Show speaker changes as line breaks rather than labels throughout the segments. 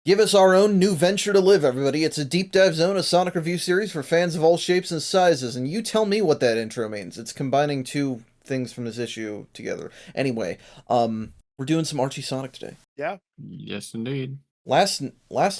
Give us our own new venture to live, everybody. It's a deep dive zone, a Sonic review series for fans of all shapes and sizes, and you tell me what that intro means. It's combining two things from this issue together. Anyway, we're doing some Archie Sonic today.
Yeah.
Yes, indeed.
Last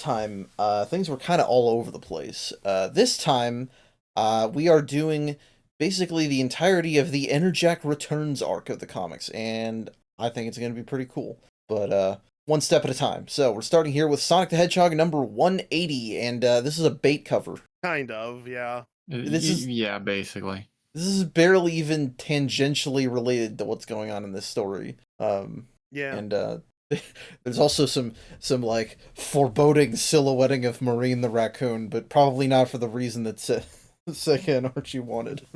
time, things were kind of all over the place. This time, we are doing basically the entirety of the Enerjak Returns arc of the comics, and I think it's going to be pretty cool. But, one step at a time. So, we're starting here with Sonic the Hedgehog number 180, and this is a bait cover.
Kind of, yeah.
Yeah,
basically.
This is barely even tangentially related to what's going on in this story.
Yeah.
And, there's also some like foreboding silhouetting of Marine the raccoon, but probably not for the reason that SEGA and Archie wanted.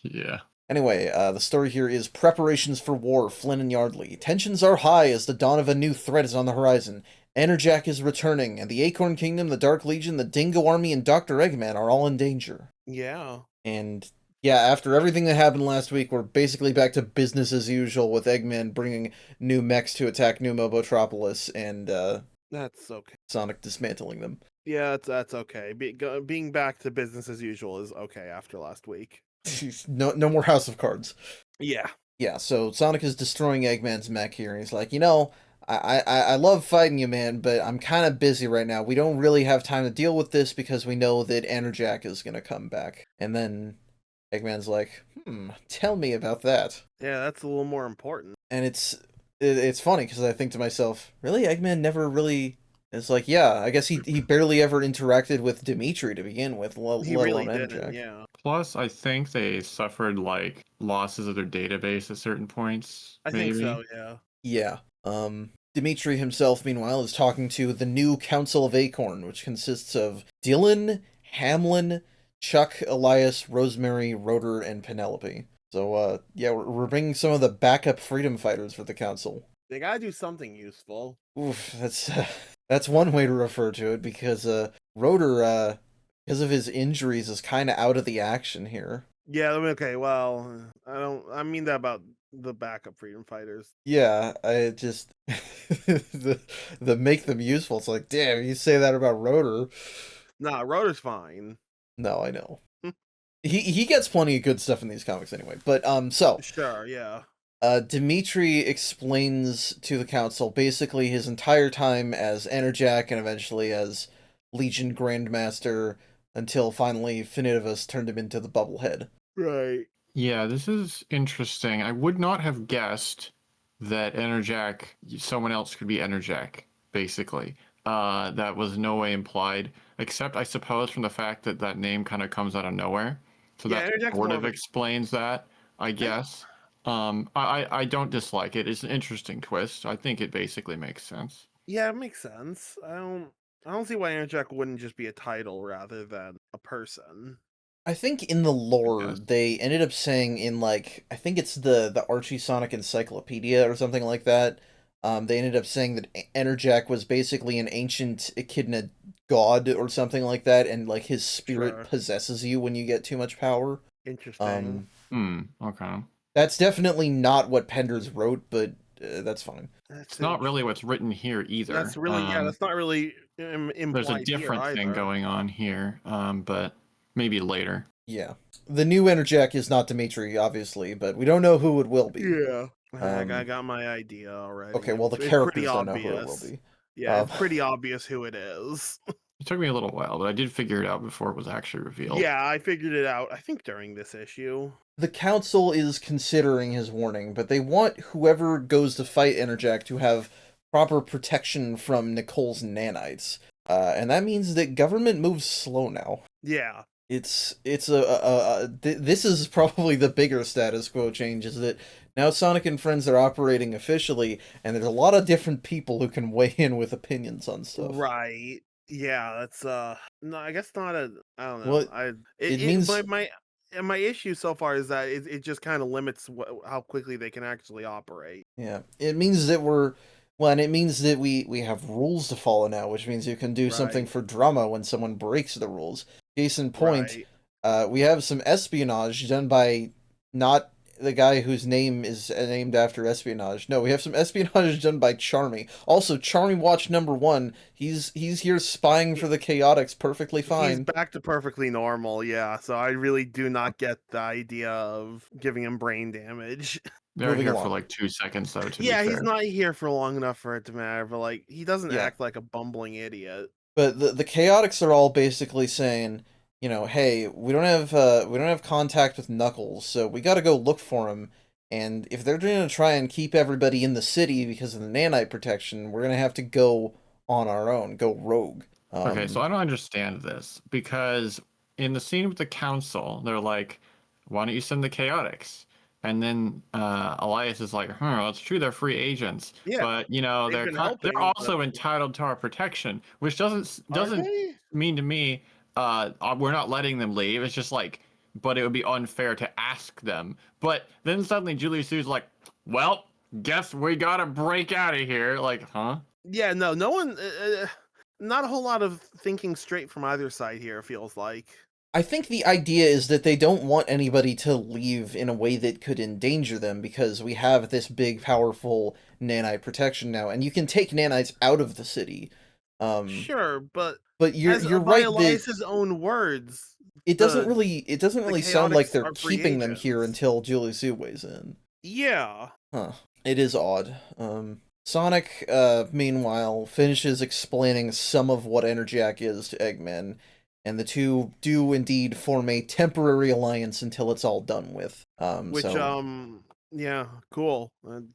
Yeah.
Anyway, the story here is preparations for war, Flynn and Yardley. Tensions are high as the dawn of a new threat is on the horizon. Enerjak is returning, and the Acorn Kingdom, the Dark Legion, the Dingo Army, and Dr. Eggman are all in danger.
Yeah.
And yeah, after everything that happened last week, we're basically back to business as usual with Eggman bringing new mechs to attack New Mobotropolis and
that's okay.
Sonic dismantling them.
Yeah, that's okay. Being back to business as usual is okay after last week.
No more House of Cards.
Yeah.
Yeah, so Sonic is destroying Eggman's mech here, and he's like, I love fighting you, man, but I'm kind of busy right now. We don't really have time to deal with this because we know that Enerjak is going to come back. And then Eggman's like, tell me about that.
Yeah, that's a little more important.
And it's funny because I think to myself, really, Eggman never really... It's like, yeah, I guess he barely ever interacted with Dimitri to begin with,
He
let
really
alone
didn't,
Enerjak.
yeah.
Plus, I think they suffered, like, losses of their database at certain points.
I think so, yeah.
Yeah. Dimitri himself, meanwhile, is talking to the new Council of Acorn, which consists of Dylan, Hamlin, Chuck, Elias, Rosemary, Rotor, and Penelope. So, yeah, we're bringing some of the backup freedom fighters for the council.
They gotta do something useful.
Oof, that's one way to refer to it, because Rotor, because of his injuries, is kind of out of the action here.
Yeah, okay, well, I mean that about the backup freedom fighters.
Yeah, I just the make them useful. It's like, damn, you say that about Rotor.
Nah, Rotor's fine.
No, I know. He gets plenty of good stuff in these comics anyway. But so
sure, yeah.
Dimitri explains to the council basically his entire time as Enerjak and eventually as Legion Grandmaster until finally Finitevus turned him into the Bubblehead.
Right.
Yeah, this is interesting. I would not have guessed that Enerjak, someone else could be Enerjak, basically. That was no way implied, except I suppose from the fact that that name kind of comes out of nowhere. So
yeah,
that sort of explains that, I guess. I don't dislike it. It's an interesting twist. I think it basically makes sense.
Yeah, it makes sense. I don't see why Enerjak wouldn't just be a title rather than a person.
I think in the lore, they ended up saying in, like, I think it's the Archie Sonic Encyclopedia or something like that, they ended up saying that Enerjak was basically an ancient echidna god or something like that, and, like, his spirit possesses you when you get too much power.
Interesting.
Okay.
That's definitely not what Penders wrote, but that's fine.
It's not really what's written here either.
That's really, that's not really implied.
There's a different thing going on here, but maybe later.
Yeah. The new Enerjak is not Dimitri, obviously, but we don't know who it will be.
Yeah. I got my idea already.
Okay, well, the characters don't know who it will be.
Yeah, it's pretty obvious who it is.
It took me a little while, but I did figure it out before it was actually revealed.
Yeah, I figured it out, I think, during this issue.
The council is considering his warning, but they want whoever goes to fight Enerjak to have proper protection from Nicole's nanites. And that means that government moves slow now.
Yeah.
This is probably the bigger status quo change, is that now Sonic and Friends are operating officially, and there's a lot of different people who can weigh in with opinions on stuff.
Right. Yeah, that's no, I guess not a. I don't know.
Well, it means
my issue so far is that it just kind of limits how quickly they can actually operate.
Yeah, it means that and it means that we have rules to follow now, which means you can do something for drama when someone breaks the rules. Case in point, we have some espionage done by not the guy whose name is named after espionage. No, we have some espionage done by Charmy. Also, Charmy Watch #1. He's here spying for the Chaotix perfectly
He's
fine.
back to perfectly normal, yeah. So I really do not get the idea of giving him brain damage.
They're
Moving
here for
along.
like 2 seconds, though, to be
Yeah, he's
fair.
not here for long enough for it to matter, but like he doesn't
Yeah.
act like a bumbling idiot.
But the Chaotix are all basically saying, you know, hey, we don't have contact with Knuckles, so we got to go look for him. And if they're going to try and keep everybody in the city because of the nanite protection, we're going to have to go on our own, go rogue.
Okay, so I don't understand this because in the scene with the council, they're like, "Why don't you send the Chaotix?" And then Elias is like, "Huh, it's true, they're free agents,
Yeah,
but you know
they've been
they're
helping,
also entitled to our protection," which
are
doesn't
they?
mean to me we're not letting them leave. It's just like, but it would be unfair to ask them. But then suddenly Julius Sue's like, "Well, guess we gotta break out of here." Like, huh?
Yeah, no one. Not a whole lot of thinking straight from either side here. Feels like.
I think the idea is that they don't want anybody to leave in a way that could endanger them because we have this big, powerful nanite protection now, and you can take nanites out of the city.
Sure, but
But you're
by
right that
Elias's own words,
it doesn't really sound like
Chaotix
they're
are free
keeping them here
agents.
until Julius Sue weighs in.
Yeah.
Huh. It is odd. Sonic, meanwhile, finishes explaining some of what Enerjak is to Eggman, and the two do indeed form a temporary alliance until it's all done with.
Which yeah, cool.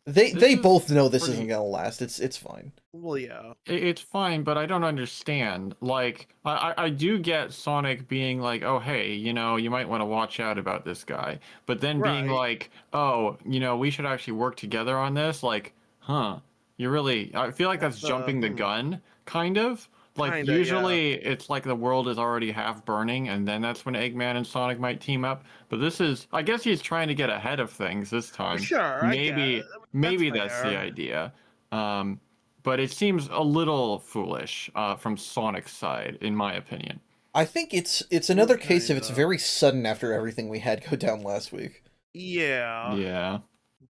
They
This is
both know this
pretty.
isn't gonna last. It's fine.
Well, yeah.
It's fine, but I don't understand. Like, I do get Sonic being like, "Oh, hey, you know, you might want to watch out about this guy," but then being
Right.
like, "Oh, you know, we should actually work together on this." Like, huh? You really? I feel like that's
That's
jumping the gun, kind of. Like,
kinda, yeah.
usually it's like the world is already half burning, and then that's when Eggman and Sonic might team up. But this is, I guess he's trying to get ahead of things this time.
Sure, I get it. That's
Maybe that's the
fair.
idea. Um, but it seems a little foolish from Sonic's side, in my opinion.
I think it's another case of it's
Kinda.
very sudden after everything we had go down last week.
Yeah.
Yeah.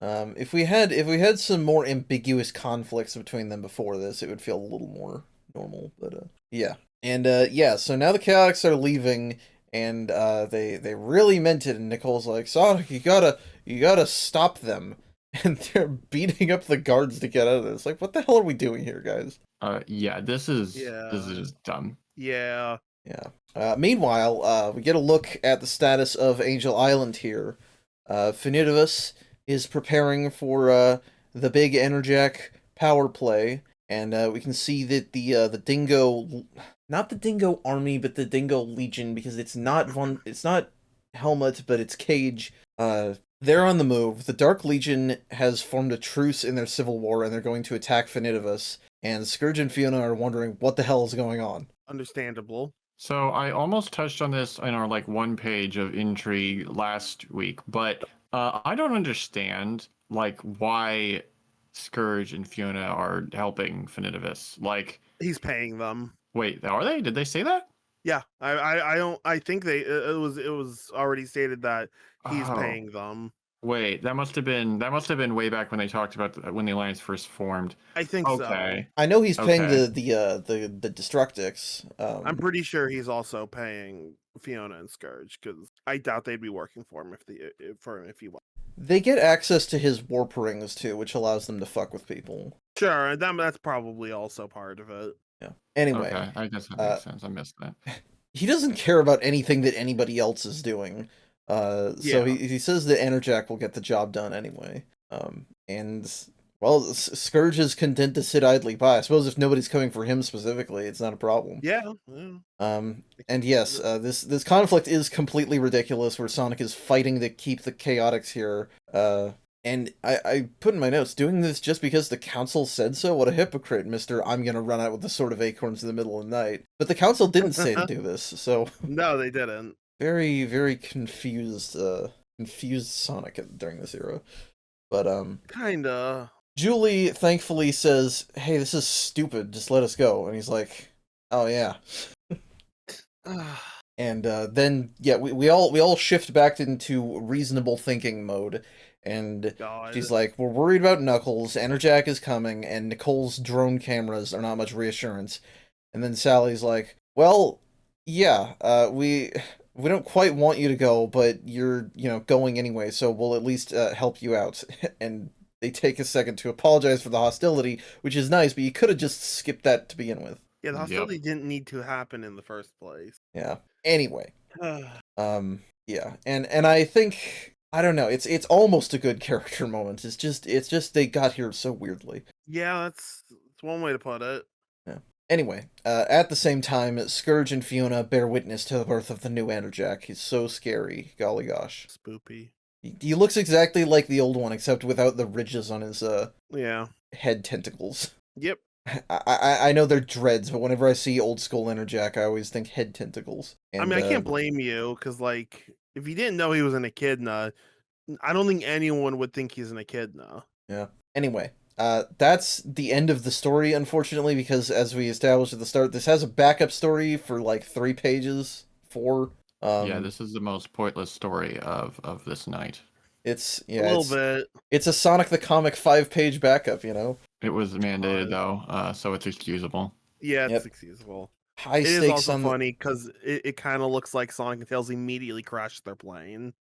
If we had some more ambiguous conflicts between them before this, it would feel a little more normal. But yeah, and yeah. So now the Chaotix are leaving, and they really meant it. And Nicole's like, Sonic, you gotta stop them. And they're beating up the guards to get out of this. Like, what the hell are we doing here, guys?
Yeah. This is
Yeah.
just dumb.
Yeah.
Yeah. Meanwhile, we get a look at the status of Angel Island here. Finidivus is preparing for the big Enerjak power play, and we can see that the Dingo, not the Dingo Army, but the Dingo Legion, because it's not Helmut, but it's Cage. They're on the move. The Dark Legion has formed a truce in their civil war, and they're going to attack Finidivus. And Scourge and Fiona are wondering what the hell is going on.
Understandable.
So I almost touched on this in our like one page of intrigue last week, but I don't understand like why Scourge and Fiona are helping Finidivus. Like,
He's paying them.
wait, are they? Did they say that?
Yeah. I don't. I think it was already stated that he's
Oh,
paying them.
wait, that must have been way back when they talked about when the alliance first formed.
I think so.
Okay.
I know he's paying
Okay.
the Destructix.
I'm pretty sure he's also paying Fiona and Scourge because I doubt they'd be working for him if he was.
They get access to his warp rings too, which allows them to fuck with people.
Sure, that's probably also part of it.
Yeah. Anyway,
Okay, I guess that makes sense. I missed that.
he doesn't care about anything that anybody else is doing. So
Yeah.
he says that Enerjak will get the job done anyway. And well, Scourge is content to sit idly by. I suppose if nobody's coming for him specifically, it's not a problem.
Yeah.
And yes, this conflict is completely ridiculous, where Sonic is fighting to keep the Chaotix here. And I put in my notes, doing this just because the council said so? What a hypocrite, Mr. I'm gonna run out with the sword of acorns in the middle of the night. But the council didn't say to do this, so
No, they didn't.
very, very confused Sonic during this era. But
Kinda.
Julie thankfully says, "Hey, this is stupid. Just let us go." And he's like, "Oh yeah." And then yeah, we all shift back into reasonable thinking mode, And
God.
she's like, we're worried about Knuckles, Enerjak is coming, and Nicole's drone cameras are not much reassurance. And then Sally's like, well, yeah, we don't quite want you to go, but you're, going anyway, so we'll at least help you out. And they take a second to apologize for the hostility, which is nice, but you could have just skipped that to begin with.
Yeah, the
Yep.
hostility didn't need to happen in the first place.
Yeah. Anyway, yeah, and I think I don't know. It's almost a good character moment. It's just they got here so weirdly.
Yeah, that's one way to put it.
Yeah. Anyway, at the same time, Scourge and Fiona bear witness to the birth of the new Enerjak. He's so scary. Golly gosh.
Spoopy.
He looks exactly like the old one, except without the ridges on his
Yeah.
head tentacles.
Yep.
I know they're dreads, but whenever I see old school Enerjak, I always think head tentacles. And,
I mean, I can't blame you, because, like, if you didn't know he was an echidna, I don't think anyone would think he's an echidna.
Yeah. Anyway, that's the end of the story, unfortunately, because as we established at the start, this has a backup story for like 3 pages, 4.
Yeah, this is the most pointless story of this night.
It's
A little bit.
It's a Sonic the Comic 5-page backup,
It was mandated though, so it's excusable.
Yeah, it's
Yep.
excusable.
High
It is
stakes
also
on
funny because it kind of looks like Sonic and Tails immediately crashed their plane.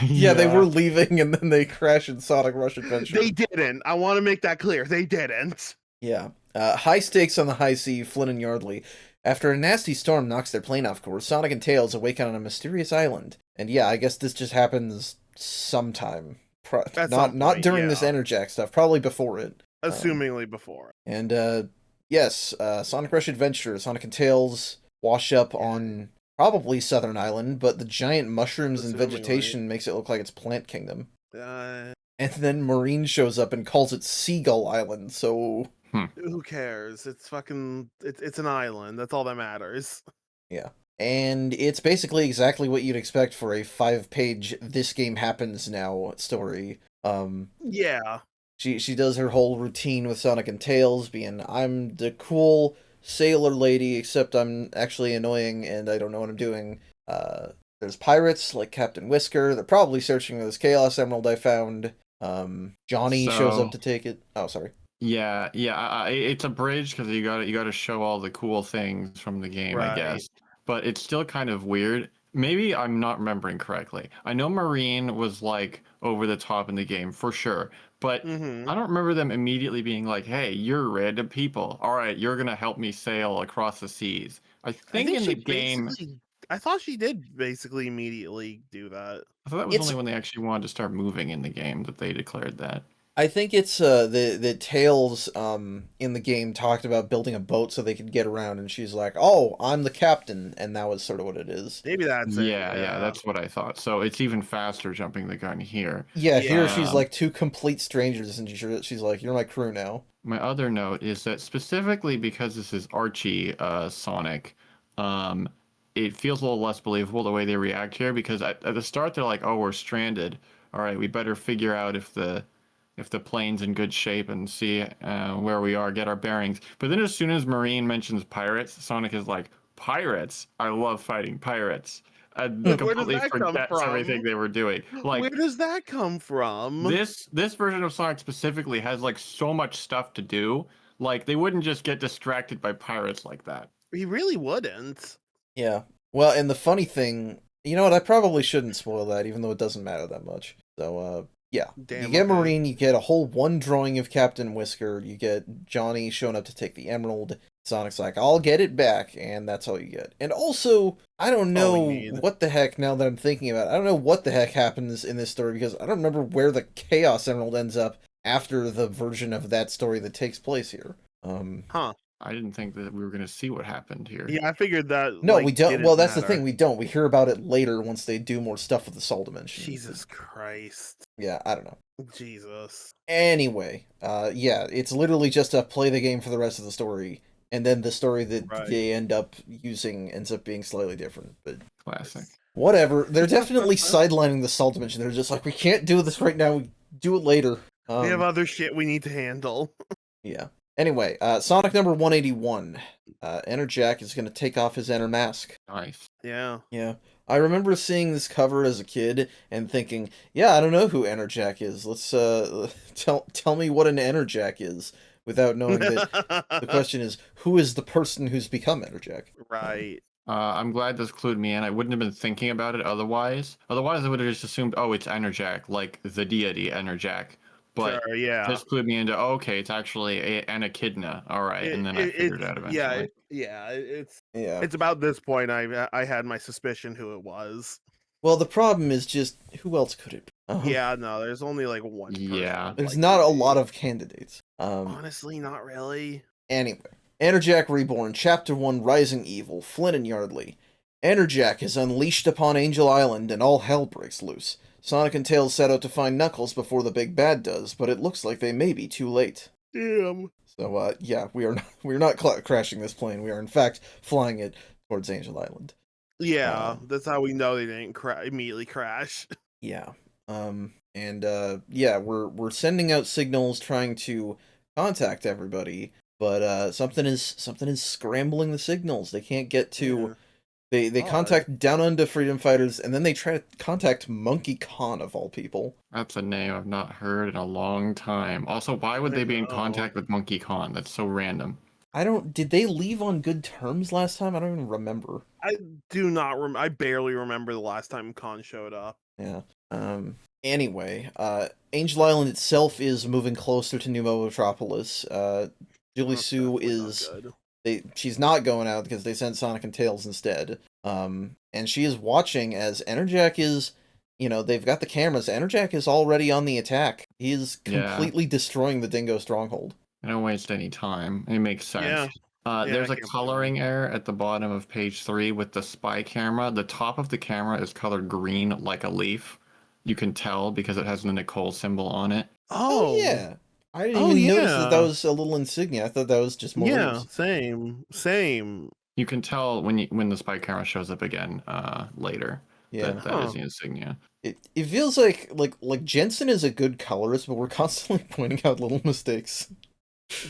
Yeah, they were leaving and then they crash in Sonic Rush Adventure.
They didn't. I want to make that clear. They didn't.
Yeah. High stakes on the high sea, Flynn and Yardley. After a nasty storm knocks their plane off course, Sonic and Tails awaken on a mysterious island. And yeah, I guess this just happens sometime. Not during this Enerjak stuff, probably before it.
Assumingly before.
And yes, Sonic Rush Adventure, Sonic and Tails wash up on probably Southern Island, but the giant mushrooms and vegetation makes it look like it's Plant Kingdom. And then Marine shows up and calls it Seagull Island, so...
Who cares? It's fucking... It's an island. That's all that matters.
Yeah. And it's basically exactly what you'd expect for a 5-page This Game Happens Now story.
Yeah.
She does her whole routine with Sonic and Tails, being, I'm the cool sailor lady, except I'm actually annoying and I don't know what I'm doing. There's pirates, like Captain Whisker. They're probably searching for this Chaos Emerald I found. Johnny shows up to take it. Oh, sorry.
Yeah, it's a bridge because you got to show all the cool things from the game,
Right.
I guess. But it's still kind of weird. Maybe I'm not remembering correctly. I know Marine was like over the top in the game for sure, but I don't remember them immediately being like, "Hey, you're random people. All right, you're gonna help me sail across the seas." I think in the game,
I thought she did basically immediately do that.
I thought that was only when they actually wanted to start moving in the game that they declared that.
I think it's the Tails in the game talked about building a boat so they could get around, and she's like, "Oh, I'm the captain," and that was sort of what it is.
Maybe that's it.
Yeah, that's what I thought. So it's even faster jumping the gun here.
Yeah, here she's like 2 complete strangers, and she's like, "You're my crew now."
My other note is that specifically because this is Archie Sonic, it feels a little less believable the way they react here, because at the start they're like, "Oh, we're stranded. All right, we better figure out if the plane's in good shape and see where we are, get our bearings." But then as soon as Marine mentions pirates, Sonic is like, "Pirates? I love fighting pirates." And completely forgets everything they were doing. Like,
where does that come from?
This version of Sonic specifically has like so much stuff to do. Like, they wouldn't just get distracted by pirates like that.
He really wouldn't.
Yeah. Well, and the funny thing, you know what? I probably shouldn't spoil that, even though it doesn't matter that much. So, yeah.
Damn,
you get Marine, you get a whole 1 drawing of Captain Whisker, you get Johnny showing up to take the Emerald. Sonic's like, "I'll get it back," and that's all you get. And also, I don't know what the heck, now that I'm thinking about it, I don't know what the heck happens in this story, because I don't remember where the Chaos Emerald ends up after the version of that story that takes place here.
I didn't think that we were going to see what happened here.
Yeah, I figured that.
No, we don't. Well, that's the thing. We don't. We hear about it later once they do more stuff with the Soul Dimension.
Jesus Christ.
Yeah, I don't know.
Jesus.
Anyway, yeah, it's literally just to play the game for the rest of the story, and then the story that they end up using ends up being slightly different. But
classic.
Whatever. They're definitely sidelining the Soul Dimension. They're just like, we can't do this right now. We do it later.
We have other shit we need to handle.
Yeah. Anyway, Sonic number 181. Enerjak is going to take off his Enter mask.
Nice.
Yeah.
Yeah. I remember seeing this cover as a kid and thinking, yeah, I don't know who Enerjak is. Let's tell me what an Enerjak is without knowing that the question is who is the person who's become Enerjak?
Right.
I'm glad this clued me in. I wouldn't have been thinking about it otherwise. Otherwise, I would have just assumed, oh, it's Enerjak, like the deity Enerjak. But
Sure, yeah.
this clued me into, oh, okay, it's actually an echidna. All right, and then I figured it out eventually.
Yeah.
It's about this point I had my suspicion who it was.
Well, the problem is just who else could it be?
Yeah, no, there's only like one person.
Yeah.
it'd
There's
likely
not a
be.
lot of candidates.
Honestly, not really.
Anyway, Enerjak Reborn, Chapter 1, Rising Evil, Flynn and Yardley. Enerjak is unleashed upon Angel Island and all hell breaks loose. Sonic and Tails set out to find Knuckles before the big bad does, but it looks like they may be too late.
Damn.
So, yeah, we're not crashing this plane. We are, in fact, flying it towards Angel Island.
Yeah, that's how we know they didn't immediately crash.
Yeah. Yeah, we're sending out signals trying to contact everybody, but something is scrambling the signals. They can't get to they
Odd.
contact Down Under Freedom Fighters, and then they try to contact Monkey Khan of all people.
That's a name I've not heard in a long time. Also, why would they be in contact with Monkey Khan? That's so random.
Did they leave on good terms last time? I don't even remember.
I do not I barely remember the last time Khan showed up.
Yeah. Anyway, Angel Island itself is moving closer to New Metropolis. Julie Sue is she's not going out because they sent Sonic and Tails instead. And she is watching as Enerjak is, they've got the cameras. Enerjak is already on the attack. He is completely destroying the Dingo stronghold.
I don't waste any time. It makes sense. There's a coloring error at the bottom of page 3 with the spy camera. The top of the camera is colored green like a leaf. You can tell because it has the Nicole symbol on it.
Oh yeah. I didn't even notice that was a little insignia. I thought that was just more leaves.
Same.
You can tell when the spy camera shows up again later.
Yeah.
That is the insignia.
It feels like Jensen is a good colorist, but we're constantly pointing out little mistakes.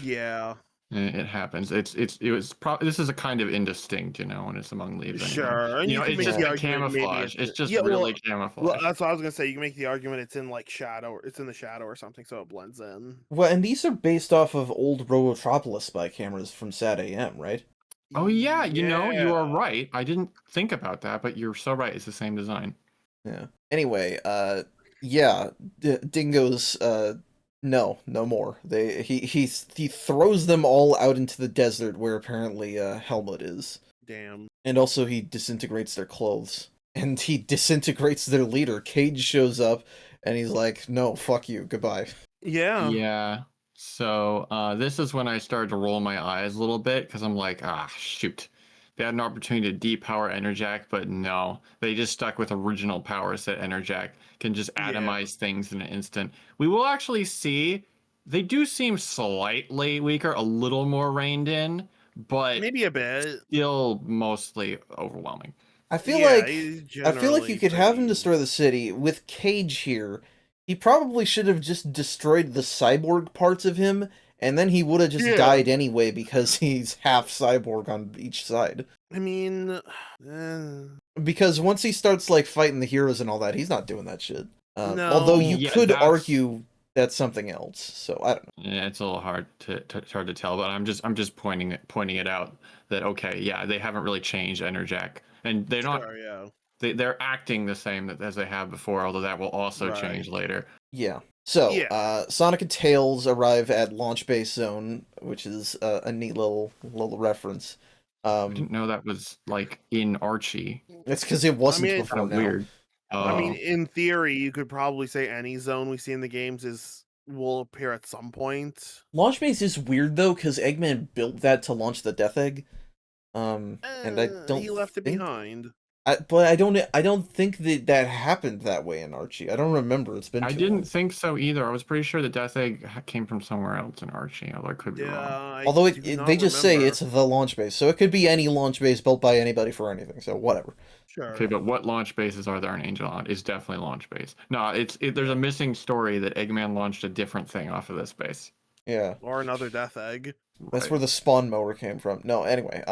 Yeah.
It happens. This is a kind of indistinct, when it's among leaves. Anyway.
Sure, and
it's just camouflage. It's just really camouflage.
Well, that's what I was gonna say. You can make the argument it's in like shadow, it's in the shadow or something, so it blends in.
Well, and these are based off of old Robotropolis spy cameras from Sad AM, right?
Oh yeah, you are right. I didn't think about that, but you're so right. It's the same design.
Yeah. Anyway, Dingoes. No more. He throws them all out into the desert where apparently Helmut is.
Damn.
And also he disintegrates their clothes. And he disintegrates their leader. Cage shows up and he's like, "No, fuck you. Goodbye."
Yeah.
Yeah. So this is when I started to roll my eyes a little bit because I'm like, shoot. They had an opportunity to depower Enerjak, but no. They just stuck with original powers that Enerjak can just atomize things in an instant. We will actually see they do seem slightly weaker, a little more reined in, but
maybe a bit.
Still mostly overwhelming.
I feel like you could have him destroy the city. With Cage here, he probably should have just destroyed the cyborg parts of him, and then he would have just died anyway because he's half cyborg on each side.
I mean,
because once he starts fighting the heroes and all that, he's not doing that shit.
No.
Although you could argue that's something else. So I don't know.
Yeah, it's a little hard to tell, but I'm just pointing it out that they haven't really changed Enerjak, and they're not. They're acting the same as they have before, although that will also change later.
Yeah. So, Sonic and Tails arrive at Launch Base Zone, which is a neat little reference.
I didn't know that was in Archie.
It's because it wasn't before now.
Weird.
I mean, in theory, you could probably say any zone we see in the games will appear at some point.
Launch Base is weird though, because Eggman built that to launch the Death Egg. And I don't.
He left it behind.
But I don't think that happened that way in Archie. I don't remember. It's been.
I didn't think so either. I was pretty sure the Death Egg came from somewhere else in Archie, although I could be wrong.
Although they just say it's the launch base, so it could be any launch base built by anybody for anything. So whatever.
Sure.
Okay, but what launch bases are there in Angel Island? It's definitely launch base. No, there's a missing story that Eggman launched a different thing off of this base.
Yeah.
Or another Death Egg.
That's where the spawn mower came from. No, anyway,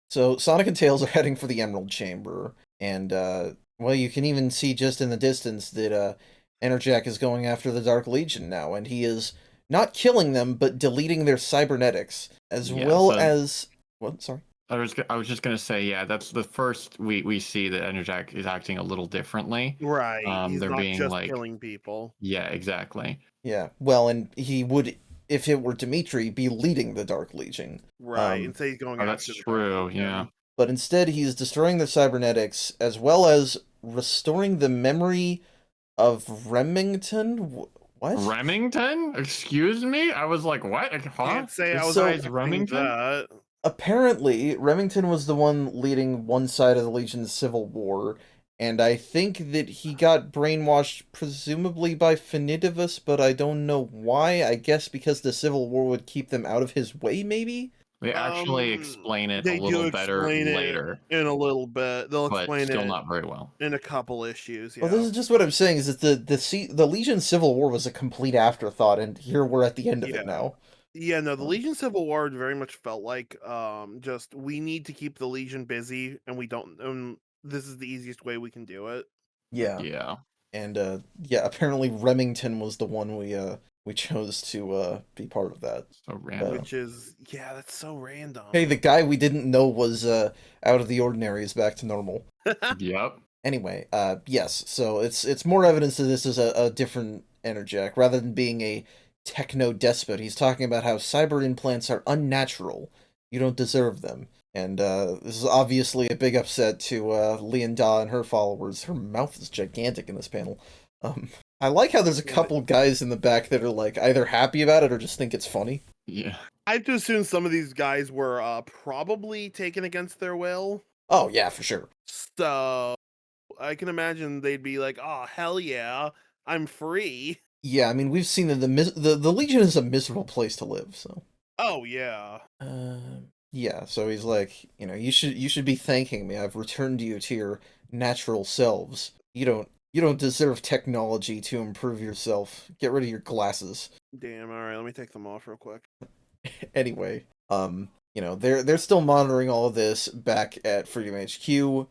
So Sonic and Tails are heading for the Emerald Chamber, and well, you can even see just in the distance that Enerjak is going after the Dark Legion now, and he is not killing them, but deleting their cybernetics, as
Yeah,
well
so
as what? Sorry.
I was just gonna say, yeah, that's the first we see that Enerjak is acting a little differently.
Right. He's
They're
not
being
just
like,
killing people.
yeah, exactly.
Yeah. Well, and he would, if it were Dimitri, be leading the Dark Legion.
Right. And say he's going
Oh, that's
after the Dark
true. Yeah.
Legion.
But instead, he's destroying their cybernetics, as well as restoring the memory of Remington. What?
Remington? Excuse me? I was like, what? Huh?
Can't say I
This
was
So-
guy's
expecting
Remington?
that.
Apparently, Remington was the one leading one side of the Legion's civil war, and I think that he got brainwashed, presumably by Finidivus, but I don't know why. I guess because the civil war would keep them out of his way, maybe?
They actually explain it a
They do
little better
explain it
later,
in a little bit. They'll
but
explain
still
it
not very well.
in a couple issues. Yeah.
Well, this is just what I'm saying, is that the Legion civil war was a complete afterthought, and here we're at the end of
Yeah.
it now.
Yeah, no, the Legion Civil War very much felt like just we need to keep the Legion busy, and we don't. This is the easiest way we can do it.
Yeah.
Yeah.
And yeah, apparently Remington was the one we chose to be part of that.
So random.
Which is, yeah, that's so random.
Hey, the guy we didn't know was out of the ordinary is back to normal.
Yep.
Anyway, yes, so it's more evidence that this is a different Enerjak. Rather than being a techno-despot, he's talking about how cyber implants are unnatural. You don't deserve them. And this is obviously a big upset to Lianda and her followers. Her mouth is gigantic in this panel. I like how there's a couple guys in the back that are like either happy about it or just think it's funny.
Yeah.
I have to assume some of these guys were probably taken against their will.
Oh, yeah, for sure.
So I can imagine they'd be like, "Oh, hell yeah, I'm free."
Yeah, I mean, we've seen that the Legion is a miserable place to live, so.
Oh yeah.
Yeah, so he's like, you should be thanking me. I've returned you to your natural selves. You don't deserve technology to improve yourself. Get rid of your glasses.
Damn. All right, let me take them off real quick.
Anyway, they're still monitoring all of this back at Freedom HQ.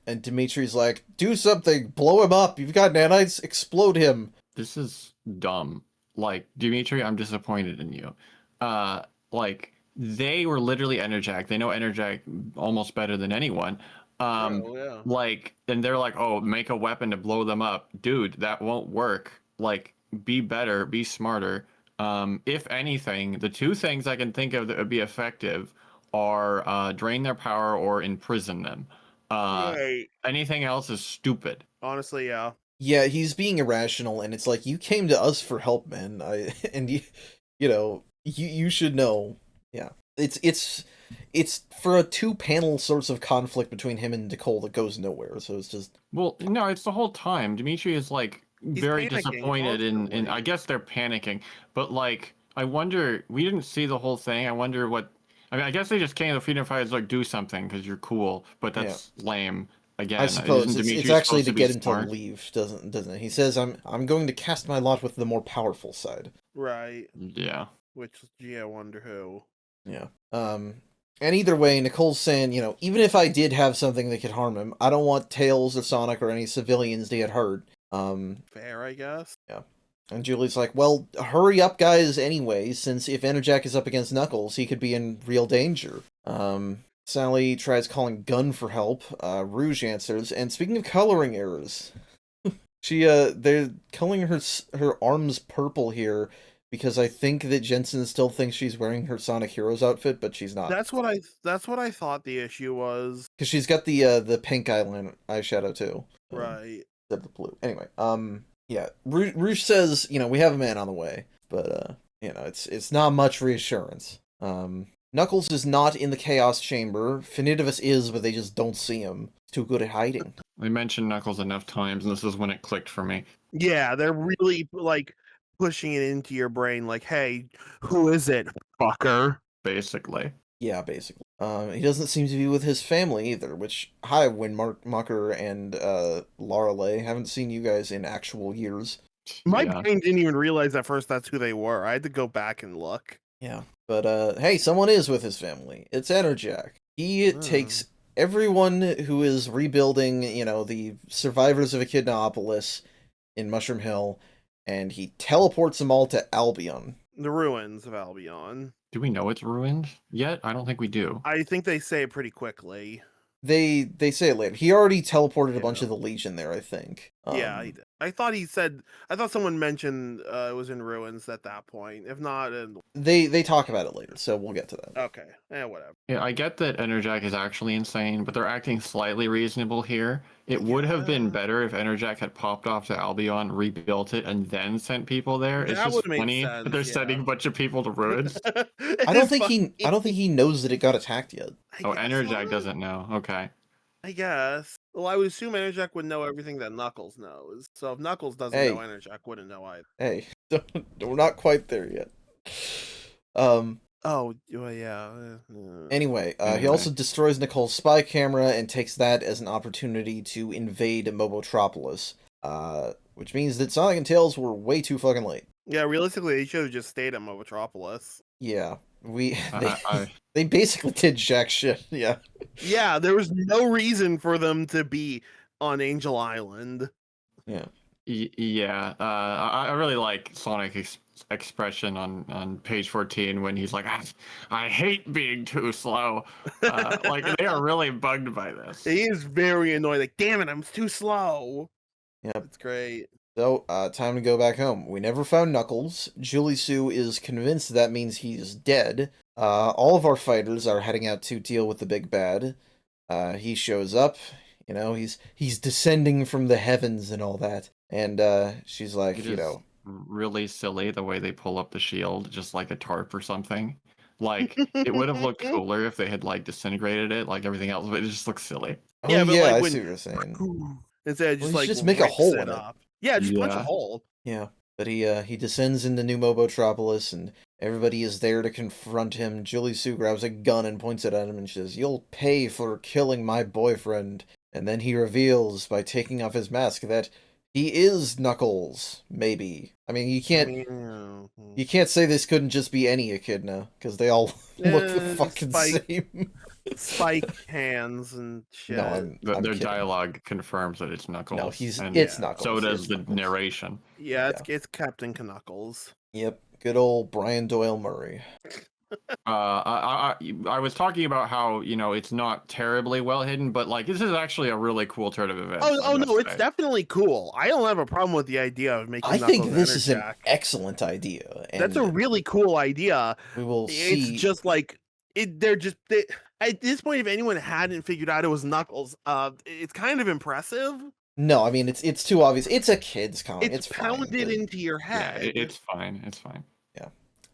And Dimitri's like, do something, blow him up. You've got nanites, explode him.
This is dumb. Like, Dimitri, I'm disappointed in you. Like, they were literally Enerjak. They know Enerjak almost better than anyone.
Yeah.
Like, and they're like, oh, make a weapon to blow them up. Dude, that won't work. Like, be better, be smarter. If anything, the two things I can think of that would be effective are drain their power or imprison them.
Right.
Anything else is stupid.
Honestly, yeah.
Yeah, he's being irrational, and it's like, you came to us for help, man. And you should know. Yeah, it's for a two-panel sorts of conflict between him and Nicole that goes nowhere. So it's just,
Well, no, it's the whole time. Dimitri is like very
panicking
disappointed in
constantly.
I guess they're panicking. But like, I wonder, we didn't see the whole thing. I wonder what, I mean, I guess they just came to the Freedom Fighters like, do something because you're cool, but that's lame. Again,
I suppose
isn't
it's
Dimitri
actually
supposed
to
be
get him
smart?
to leave, doesn't it? He says, I'm going to cast my lot with the more powerful side.
Right.
Yeah.
Which, gee, I wonder who.
Yeah. And either way, Nicole's saying, even if I did have something that could harm him, I don't want Tails or Sonic or any civilians to get hurt.
Fair, I guess.
Yeah. And Julie's like, well, hurry up, guys, anyway, since if Enerjak is up against Knuckles, he could be in real danger. Sally tries calling Gun for help. Rouge answers, and speaking of coloring errors, they're coloring her arms purple here because I think that Jensen still thinks she's wearing her Sonic Heroes outfit, but she's not.
That's what I thought the issue was.
Because she's got the pink eyeshadow too.
Right.
Instead of the blue. Anyway, yeah. Rouge says, we have a man on the way, but it's not much reassurance. Knuckles is not in the Chaos Chamber. Finidivus is, but they just don't see him. He's too good at hiding.
They mentioned Knuckles enough times, and this is when it clicked for me.
Yeah, they're really like pushing it into your brain, like, hey, who is it, fucker?
Basically.
Yeah, basically. He doesn't seem to be with his family either, which, hi, Windmucker and Lorelei. Haven't seen you guys in actual years.
My brain didn't even realize at first that's who they were. I had to go back and look.
Yeah. But hey, someone is with his family. It's Enerjak. He
Mm.
takes everyone who is rebuilding, the survivors of Echidnaopolis in Mushroom Hill, and he teleports them all to Albion.
The ruins of Albion.
Do we know it's ruined yet? I don't think we do.
I think they say it pretty quickly.
They say it later. He already teleported a bunch
Yeah.
of the Legion there, I think.
Yeah, he did. I thought he said. I thought someone mentioned it was in ruins at that point. If not,
They talk about it later, so we'll get to that.
okay, whatever.
Yeah, I get that Enerjak is actually insane, but they're acting slightly reasonable here. It would have been better if Enerjak had popped off to Albion, rebuilt it, and then sent people there. It's
That
just
would have made
funny
sense.
that they're sending a bunch of people to ruins.
I don't think he knows that it got attacked yet.
Oh, Enerjak doesn't know. Okay.
I guess. Well, I would assume Enerjak would know everything that Knuckles knows. So if Knuckles doesn't
Hey.
know, Enerjak wouldn't know either.
Hey, we're not quite there yet. Um.
Oh, well, yeah.
Anyway, he
Anyway.
also destroys Nicole's spy camera and takes that as an opportunity to invade Mobotropolis. Which means that Sonic and Tails were way too fucking late.
Yeah, realistically, they should have just stayed at Mobotropolis.
Yeah,
I-
they basically did jack shit. Yeah.
Yeah, there was no reason for them to be on Angel Island.
Yeah.
Yeah, I really like Sonic's expression on page 14 when he's like, I hate being too slow. Like, they are really bugged by this.
He is very annoyed. Like, damn it, I'm too slow.
Yep.
It's great.
So, time to go back home. We never found Knuckles. Julie Sue is convinced that means he's dead. All of our fighters are heading out to deal with the big bad. He shows up. He's descending from the heavens and all that. And she's like,
It is really silly the way they pull up the shield, just like a tarp or something. Like, it would have looked cooler if they had, like, disintegrated it like everything else, but it just looks silly.
Oh
Yeah, but, like,
I
when-
see what you're saying.
Instead of just
Well,
like
just make a
rips
hole
it
in it.
up. Yeah, just punch a
Yeah.
hole.
Yeah, but he descends into New Mobotropolis, and everybody is there to confront him. Julie Sue grabs a gun and points it at him and says, "You'll pay for killing my boyfriend." And then he reveals, by taking off his mask, that he is Knuckles. Maybe. I mean, you can't say this couldn't just be any Echidna, because they all look the fucking same.
Spike hands and shit.
No, I'm
Their
kidding.
dialogue confirms that it's Knuckles.
No,
and
it's Knuckles.
so does
It's
the
Knuckles.
narration.
Yeah, it's Captain Knuckles.
Yep, good old Brian Doyle Murray.
I was talking about how, it's not terribly well hidden, but like this is actually a really cool turn of events.
Oh no, it's definitely cool. I don't have a problem with the idea of making.
I think
Knuckles
this is an
Enerjak.
excellent idea. And
That's a really cool idea.
we will see.
It's just like at this point, if anyone hadn't figured out it was Knuckles, it's kind of impressive.
No, I mean it's too obvious. It's a kid's comic.
It's
fine,
pounded
but-
into your
Yeah,
head.
it's fine. It's fine.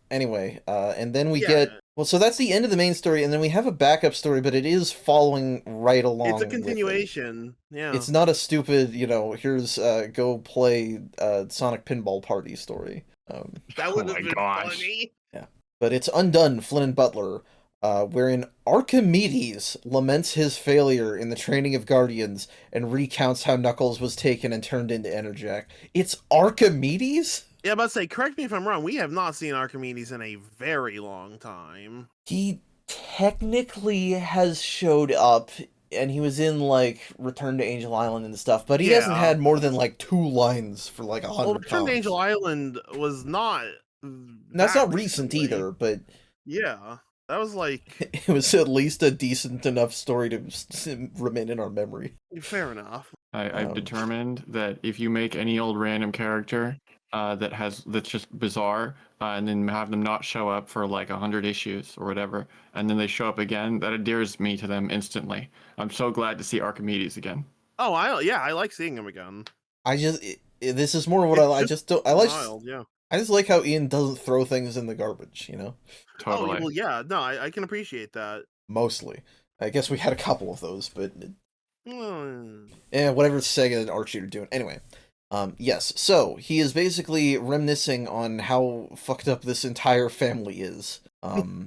Anyway, and then we
Yeah.
get so that's the end of the main story, and then we have a backup story, but it is following right along.
It's a
with it.
continuation. Yeah.
It's not a stupid, here's go play Sonic Pinball Party story.
That would
Oh
have
my
been
gosh.
funny.
But it's Undone, Flynn and Butler, wherein Archimedes laments his failure in the training of Guardians and recounts how Knuckles was taken and turned into Enerjak. It's Archimedes?
Yeah, but say, correct me if I'm wrong. We have not seen Archimedes in a very long time.
He technically has showed up, and he was in, like, Return to Angel Island and stuff, but he hasn't
Yeah.
had more than, like, 2 lines for, like, 100
Well, Return to
comics.
Angel Island was not.
That's
that
not recent
recently.
either, but
Yeah, that was like
it was at least a decent enough story to remain in our memory.
fair enough.
I've
Um,
determined that if you make any old random character that's just bizarre, and then have them not show up for like 100 issues or whatever, and then they show up again, that endears me to them instantly. I'm so glad to see Archimedes again.
Oh, I like seeing him again.
This is more what I just don't.
Wild, yeah.
I just like how Ian doesn't throw things in the garbage,
Totally.
Oh, well, yeah. No, I can appreciate that.
Mostly. I guess we had a couple of those, but
Hmm.
whatever Sega and Archie are doing. Anyway, yes. So he is basically reminiscing on how fucked up this entire family is.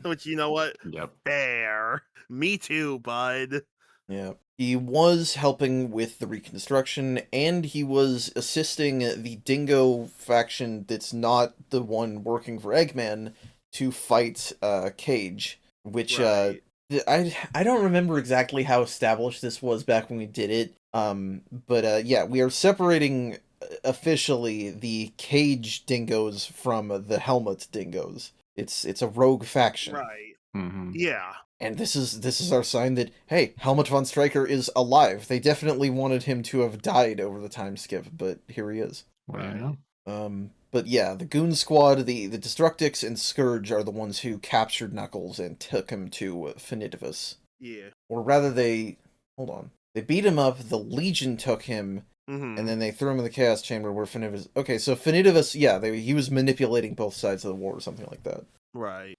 Which, you know what?
Yep.
Fair. Me too, bud.
Yeah. He was helping with the reconstruction, and he was assisting the Dingo faction that's not the one working for Eggman to fight Cage, which
Right.
I don't remember exactly how established this was back when we did it. But yeah, we are separating officially the Cage dingoes from the Helmet dingoes. It's a rogue faction.
Right.
Mm-hmm.
Yeah.
And this is our sign that, hey, Helmut von Stryker is alive. They definitely wanted him to have died over the time skip, but here he is.
What do you
Right.
know?
But yeah, the Goon Squad, the Destructix and Scourge are the ones who captured Knuckles and took him to Finidivus.
Yeah.
Or rather, hold on. They beat him up, the Legion took him, and then they threw him in the Chaos Chamber where Finidivus... Okay, so Finidivus, yeah, he was manipulating both sides of the war or something like that.
Right.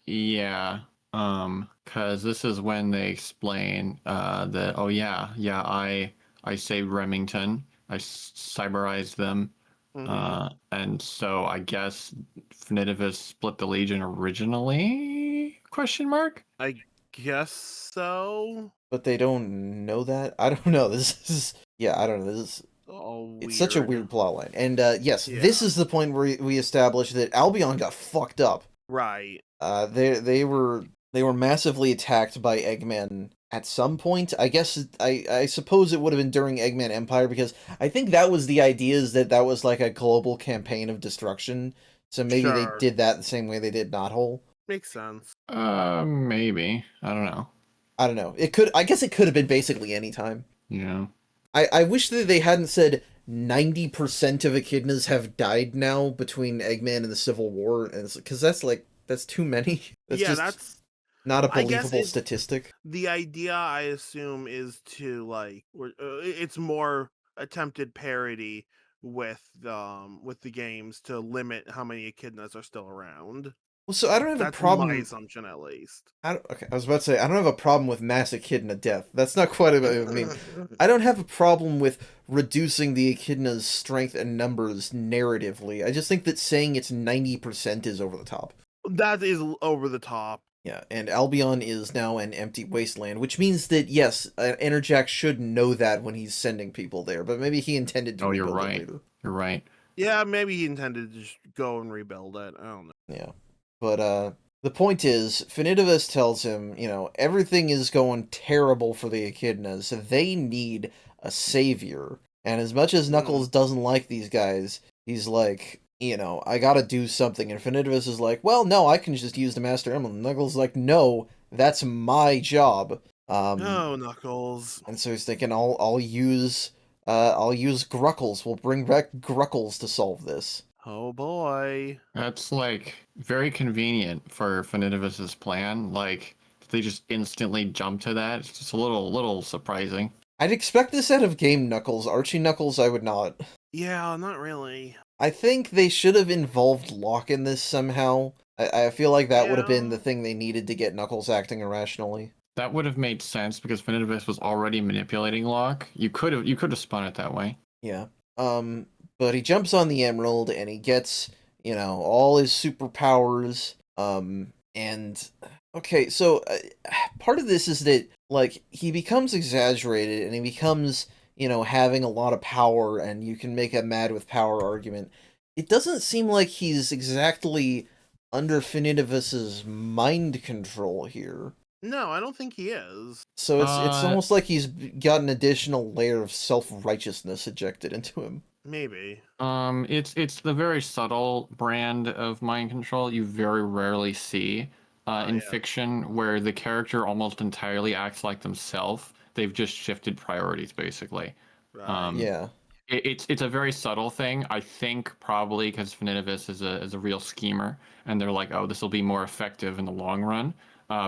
Yeah. Because this is when they explain that, oh yeah, I saved Remington, I cyberized them, and so I guess Finidivus split the Legion originally? Question mark?
I guess so.
But they don't know that? I don't know. This is... Yeah, I don't know. This is...
Oh,
It's such a weird plotline. And yes,
Yeah.
this is the point where we establish that Albion got fucked up.
Right.
They were massively attacked by Eggman at some point. I guess I suppose it would have been during Eggman Empire, because I think that was the idea, is that was like a global campaign of destruction. So maybe they
Sure.
did that the same way they did Knothole.
Makes sense.
Maybe. I don't know.
I don't know. I guess it could have been basically any time.
Yeah.
I wish that they hadn't said 90% of echidnas have died now between Eggman and the Civil War, and because that's too many. That's
Yeah,
just
that's
not a
I guess
believable statistic.
the idea, I assume, is to it's more attempted parody with the games to limit how many echidnas are still around.
Well, so I don't have a
That's my
problem.
assumption, at least.
Okay, I was about to say I don't have a problem with mass echidna death. That's not quite what I mean. I don't have a problem with reducing the echidna's strength and numbers narratively. I just think that saying it's 90% is over the top.
That is over the top.
Yeah, and Albion is now an empty wasteland, which means that, yes, Enerjak should know that when he's sending people there, but maybe he intended to
You're
rebuild it
right.
later.
You're right.
Yeah, maybe he intended to just go and rebuild it. I don't know.
Yeah. But the point is, Finidivus tells him, everything is going terrible for the echidnas. They need a savior. And as much as Knuckles doesn't like these guys, he's like, I gotta do something. And Finidivus is like, well, no, I can just use the Master Emerald. And Knuckles is like, no, that's my job.
No, Knuckles.
And so he's thinking, I'll use Gruckles. We'll bring back Gruckles to solve this.
Oh boy.
That's very convenient for Finidivus's plan. They just instantly jump to that. It's just a little surprising.
I'd expect this out of Game Knuckles. Archie Knuckles, I would not.
Yeah, not really.
I think they should have involved Locke in this somehow. I feel like that would have been the thing they needed to get Knuckles acting irrationally.
That would have made sense because Finidivus was already manipulating Locke. You could have spun it that way.
Yeah. But he jumps on the Emerald and he gets, all his superpowers. And okay, so part of this is that he becomes exaggerated and he becomes, having a lot of power, and you can make a mad with power argument. It doesn't seem like he's exactly under Finidivus's mind control here.
No, I don't think he is.
So it's almost like he's got an additional layer of self-righteousness ejected into him.
Maybe.
It's the very subtle brand of mind control you very rarely see in fiction, where the character almost entirely acts like themselves. They've just shifted priorities, basically.
Right.
Yeah.
It's a very subtle thing. I think probably because Finidivus is a real schemer, and they're like, oh, this will be more effective in the long run,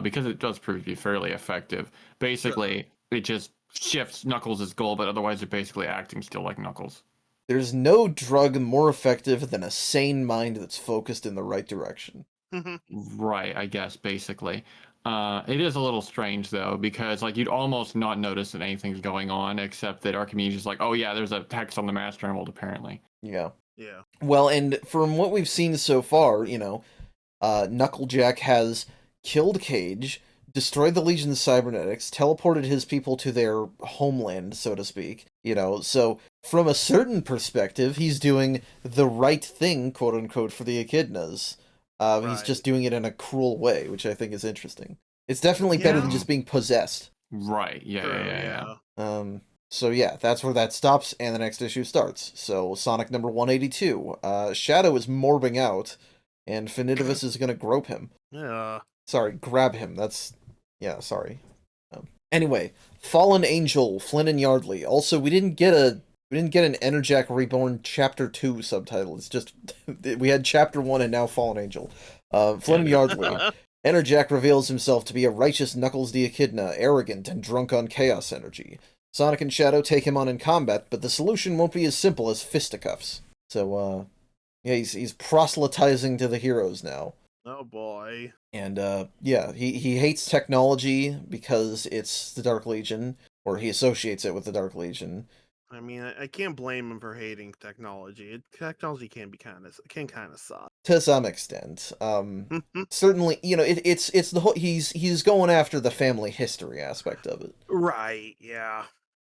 because it does prove to be fairly effective. Basically, it just shifts Knuckles' goal, but otherwise they're basically acting still like Knuckles.
There's no drug more effective than a sane mind that's focused in the right direction.
Right, I guess, basically. It is a little strange, though, because you'd almost not notice that anything's going on, except that Archimedes is like, oh yeah, there's a text on the Master Emerald, apparently.
Yeah.
Yeah.
Well, and from what we've seen so far, Knucklejack has killed Cage, destroyed the Legion's cybernetics, teleported his people to their homeland, so to speak. So from a certain perspective, he's doing the right thing, quote unquote, for the echidnas. He's
Right.
just doing it in a cruel way, which I think is interesting. It's definitely better than
Yeah.
just being possessed.
Right. Yeah.
True.
Yeah. Yeah.
Yeah.
So yeah, that's where that stops, and the next issue starts. So Sonic number 182. Shadow is morbing out, and Finidivus is gonna grope him.
Yeah.
Sorry, grab him. Yeah, sorry. Anyway, Fallen Angel, Flynn and Yardley. Also, we didn't get an Enerjak Reborn Chapter 2 subtitle. It's just we had Chapter 1 and now Fallen Angel. Flynn and Yardley. Enerjak reveals himself to be a righteous Knuckles the Echidna, arrogant and drunk on chaos energy. Sonic and Shadow take him on in combat, but the solution won't be as simple as fisticuffs. So, yeah, he's proselytizing to the heroes now.
Oh boy.
And yeah, he hates technology because it's the Dark Legion, or he associates it with the Dark Legion.
I mean, I can't blame him for hating technology. Technology can kind of suck
To some extent. Certainly, it's the whole he's going after the family history aspect of it.
Right. Yeah.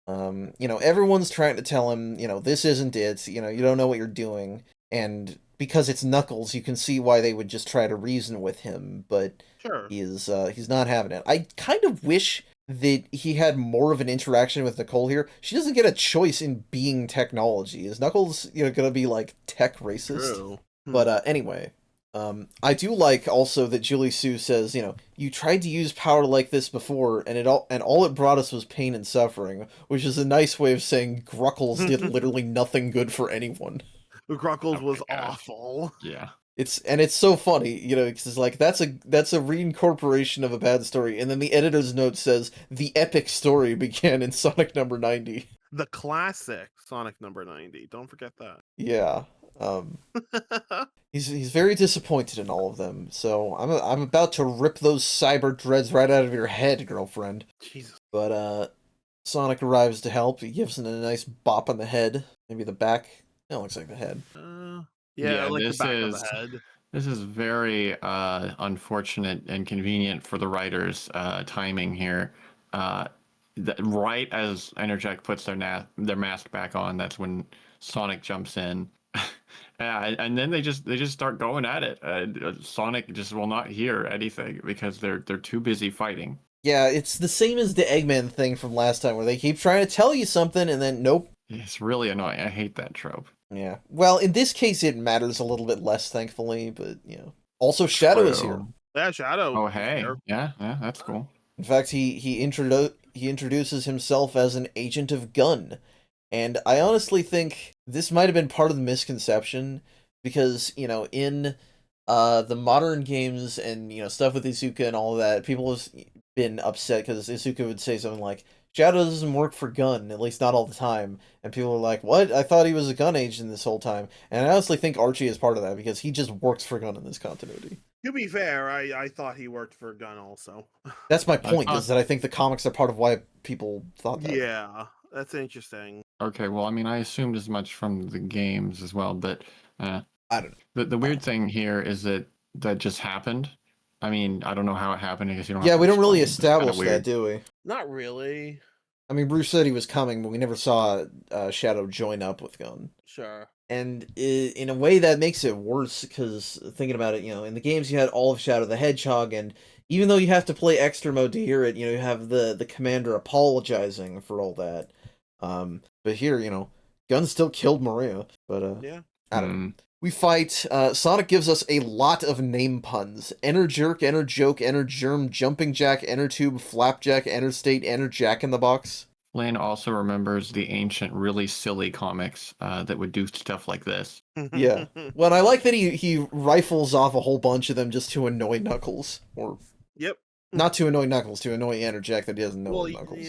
Everyone's trying to tell him, this isn't it. You don't know what you're doing, and because it's Knuckles, you can see why they would just try to reason with him, but
Sure.
he's not having it. I kind of wish that he had more of an interaction with Nicole here. She doesn't get a choice in being technology. Is Knuckles, gonna be like tech racist?
True.
But anyway, I do like also that Julie Sue says, you tried to use power like this before, and all it brought us was pain and suffering, which is a nice way of saying Gruckles did literally nothing good for anyone.
Gruckles
Oh my
was
gosh.
awful.
Yeah.
It's so funny, because it's like that's a reincorporation of a bad story, and then the editor's note says the epic story began in Sonic number 90.
The classic Sonic number 90. Don't forget that.
Yeah. He's very disappointed in all of them. So I'm about to rip those cyber dreads right out of your head, girlfriend.
Jesus.
But Sonic arrives to help. He gives him a nice bop on the head, maybe the back. It looks like the head.
Yeah,
Yeah,
like the
this
back of
is
the head.
this is very unfortunate and convenient for the writers' timing here. Right as Enerjak puts their mask back on, that's when Sonic jumps in. And then they just start going at it. Sonic just will not hear anything because they're too busy fighting.
Yeah, it's the same as the Eggman thing from last time, where they keep trying to tell you something and then nope.
It's really annoying. I hate that trope.
Yeah. Well, in this case, it matters a little bit less, thankfully. But also Shadow is here.
Yeah, Shadow.
Oh
is
hey,
here.
yeah, that's cool.
In fact, he introduces himself as an agent of Gun, and I honestly think this might have been part of the misconception because in the modern games and stuff with Izuka and all of that, people have been upset because Izuka would say something like Shadow doesn't work for Gun, at least not all the time, and people are like, what? I thought he was a Gun agent this whole time. And I honestly think Archie is part of that because he just works for Gun in this continuity.
To be fair, I thought he worked for Gun also.
That's my point, is that I think the comics are part of why people thought that.
Yeah, that's interesting.
Okay, well, I mean, I assumed as much from the games as well, but
I don't know.
the weird thing here is that just happened. I mean, I don't know how it happened because you don't.
Yeah,
have to
we don't really
explain. It's kinda
establish that,
weird.
do we?
Not really.
I mean, Bruce said he was coming, but we never saw Shadow join up with Gun.
Sure.
And in a way, that makes it worse, because thinking about it, in the games you had all of Shadow the Hedgehog, and even though you have to play extra mode to hear it, you have the commander apologizing for all that. But here, Gun still killed Maria, but
Yeah.
I don't know. We fight, Sonic gives us a lot of name puns. Enerjerk, Enerjoke, Energerm, Jumping Jack, Enertube, Flapjack, Interstate, Enerjack in the Box.
Flynn also remembers the ancient, really silly comics that would do stuff like this.
Yeah. Well, I like that he rifles off a whole bunch of them just to annoy Knuckles. Or
Yep.
not to annoy Knuckles, to annoy Enerjack that he doesn't know Knuckles.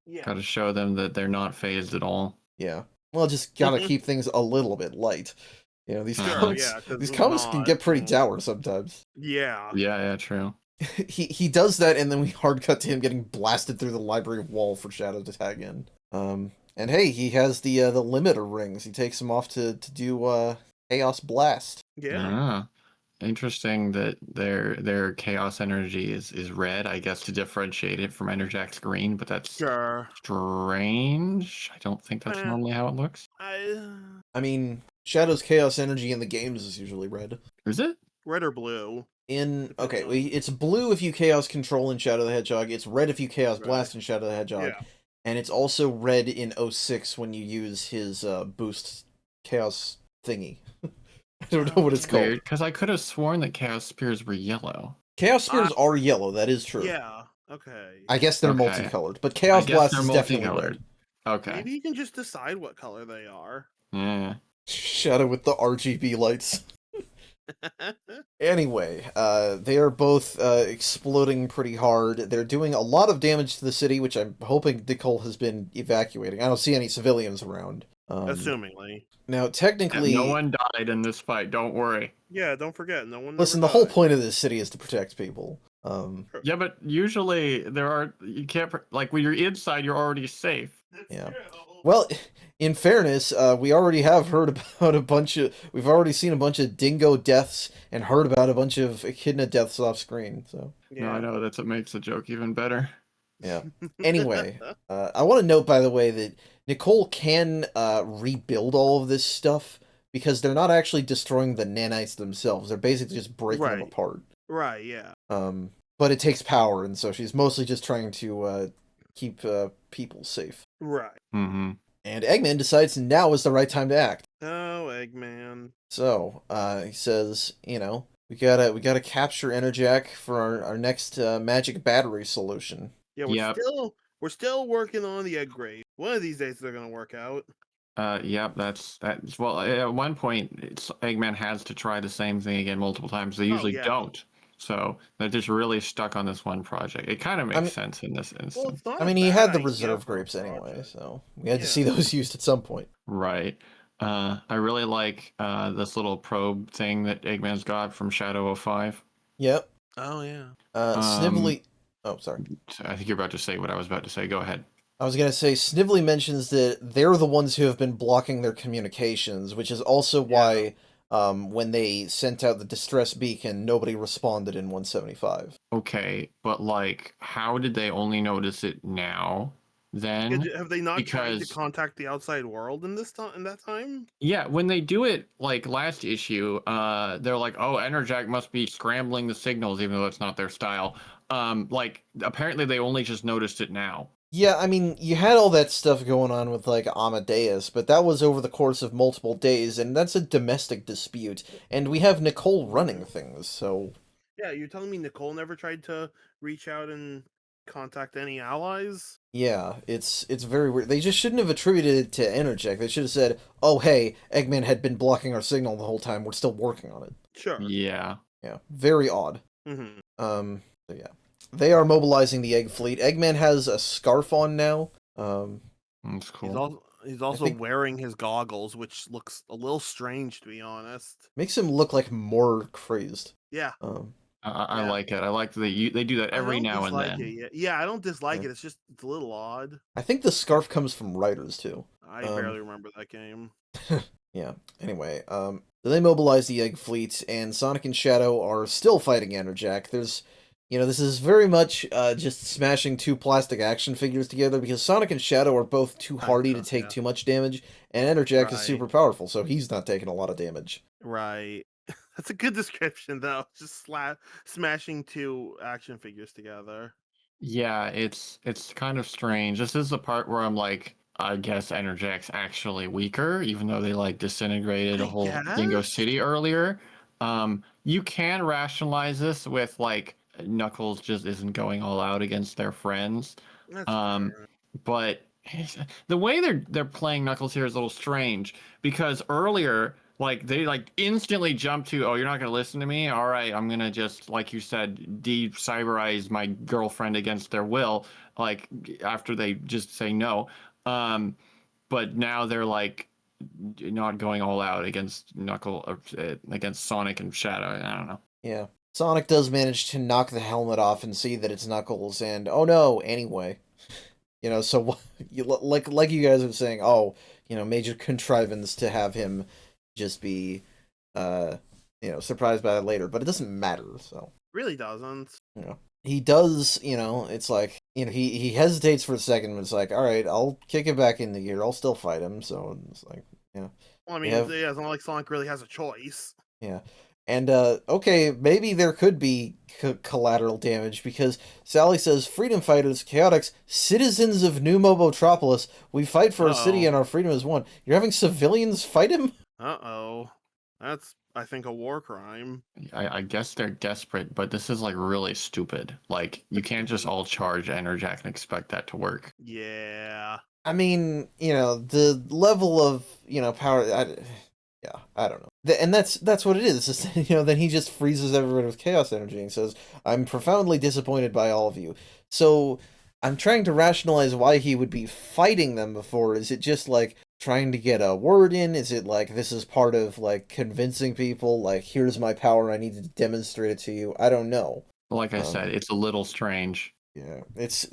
Yeah.
Got to show them that they're not phased at all.
Yeah. Well, just gotta keep things a little bit light. These
Sure,
comics,
yeah, 'cause
these
it's
comics can
not,
get pretty dour sometimes.
Yeah.
Yeah, true.
He does that, and then we hard cut to him getting blasted through the library wall for Shadow to tag in. And hey, he has the limiter rings. He takes them off to do Chaos Blast.
Yeah.
Ah, interesting that their chaos energy is red, I guess, to differentiate it from Enerjak's green, but that's
Sure.
strange. I don't think that's normally how it looks.
I mean, Shadow's chaos energy in the games is usually red.
Is it?
Red or blue.
Okay,
Depending
it's blue if you Chaos Control in Shadow the Hedgehog, it's red if you Chaos
on... Right.
Blast in Shadow the Hedgehog,
Yeah.
and it's also red in 06 when you use his boost Chaos thingy. I don't know what it's called.
Weird, because I could have sworn that Chaos Spears were yellow.
Chaos Spears are yellow, that is true.
Yeah. Okay.
I guess they're
Okay.
multicolored, but
I
Chaos
guess
Blast
they're
is definitely
multicolored.
red.
Okay.
Maybe you can just decide what color they are.
Yeah.
Shadow with the RGB lights. Anyway, they are both exploding pretty hard. They're doing a lot of damage to the city, which I'm hoping Nicole has been evacuating. I don't see any civilians around.
Assumingly.
Now, technically...
No one died in this fight, don't worry.
Yeah, don't forget, no one
Listen,
never
the whole
died.
point of this city is to protect people.
Yeah, but usually you can't, like, when you're inside, you're already safe.
Yeah. Well, in fairness, we already have heard about we've already seen a bunch of dingo deaths and heard about a bunch of echidna deaths off screen, so.
Yeah.
No, I know, that's what makes the joke even better.
Yeah. Anyway, I want to note, by the way, that Nicole can rebuild all of this stuff because they're not actually destroying the nanites themselves. They're basically just breaking them apart.
Right, yeah.
But it takes power, and so she's mostly just trying to keep people safe.
Right.
Mm-hmm.
And Eggman decides now is the right time to act.
Oh, Eggman.
So, he says, we gotta capture Enerjak for our next magic battery solution.
Yeah, we're still working on the egg grave. One of these days they're gonna work out.
Yep, well, at one point, Eggman has to try the same thing again multiple times. They usually don't. So they're just really stuck on this one project. It kind of makes sense in this instance.
Well,
he had the reserve grapes anyway, so we had to see those used at some point.
Right. I really like this little probe thing that Eggman's got from Shadow 05.
Yep.
Oh, yeah.
Snively... Oh, sorry.
I think you're about to say what I was about to say. Go ahead.
I was going to say, Snively mentions that they're the ones who have been blocking their communications, which is also why... when they sent out the distress beacon, nobody responded in 175.
Okay, but like, how did they only notice it now? Then
have they not tried to contact the outside world in that time?
Yeah, when they do it like last issue, they're like, "Oh, Enerjak must be scrambling the signals, even though it's not their style." Like apparently they only just noticed it now.
Yeah, I mean, you had all that stuff going on with, like, Amadeus, but that was over the course of multiple days, and that's a domestic dispute, and we have Nicole running things, so...
Yeah, you're telling me Nicole never tried to reach out and contact any allies?
Yeah, it's very weird. They just shouldn't have attributed it to Enerjak. They should have said, oh, hey, Eggman had been blocking our signal the whole time, we're still working on it.
Sure.
Yeah.
Yeah, very odd.
Mm-hmm.
So yeah. They are mobilizing the egg fleet. Eggman has a scarf on now.
That's cool.
He's also wearing his goggles, which looks a little strange, to be honest.
Makes him look like more crazed.
Yeah.
I like it. I like that they do that every now and then.
Yeah, I don't dislike it. It's just it's a little odd.
I think the scarf comes from Riders too.
I barely remember that game.
Yeah. Anyway, so they mobilize the egg fleet, and Sonic and Shadow are still fighting Enerjak. There's this is very much just smashing two plastic action figures together because Sonic and Shadow are both too hardy to take too much damage, and Enerjak is super powerful, so he's not taking a lot of damage.
Right. That's a good description, though. Just smashing two action figures together.
Yeah, it's kind of strange. This is the part where I'm like, I guess Enerjak's actually weaker, even though they like disintegrated a whole Dingo City earlier. You can rationalize this with like Knuckles just isn't going all out against their friends. But the way they're playing Knuckles here is a little strange because earlier like they like instantly jump to, oh, you're not gonna listen to me? All right, I'm gonna just, like you said, de-cyberize my girlfriend against their will, like after they just say no. But now they're like not going all out against against Sonic and Shadow. I don't know.
Yeah. Sonic does manage to knock the helmet off and see that it's Knuckles, and oh no, anyway. So like you guys are saying, oh, major contrivance to have him just be, surprised by that later, but it doesn't matter, so.
Really doesn't.
He does, it's like, he hesitates for a second, but it's like, all right, I'll kick it back into gear, I'll still fight him, so it's like,
Well, I mean, it's not like Sonic really has a choice.
Yeah. And okay, maybe there could be collateral damage because Sally says, "Freedom fighters, chaotics, citizens of New Mobotropolis, we fight for our city and our freedom is won." You're having civilians fight him?
Uh-oh. That's, I think, a war crime.
I guess they're desperate, but this is like really stupid. Like, you can't just all charge Enerjak and expect that to work.
Yeah.
I mean, the level of, power. I don't know. And that's what it is. It's just, then he just freezes everyone with chaos energy and says, "I'm profoundly disappointed by all of you." So I'm trying to rationalize why he would be fighting them before. Is it just like trying to get a word in? Is it like this is part of like convincing people, like, here's my power, I need to demonstrate it to you? I don't know.
Like I said, it's a little strange.
Yeah,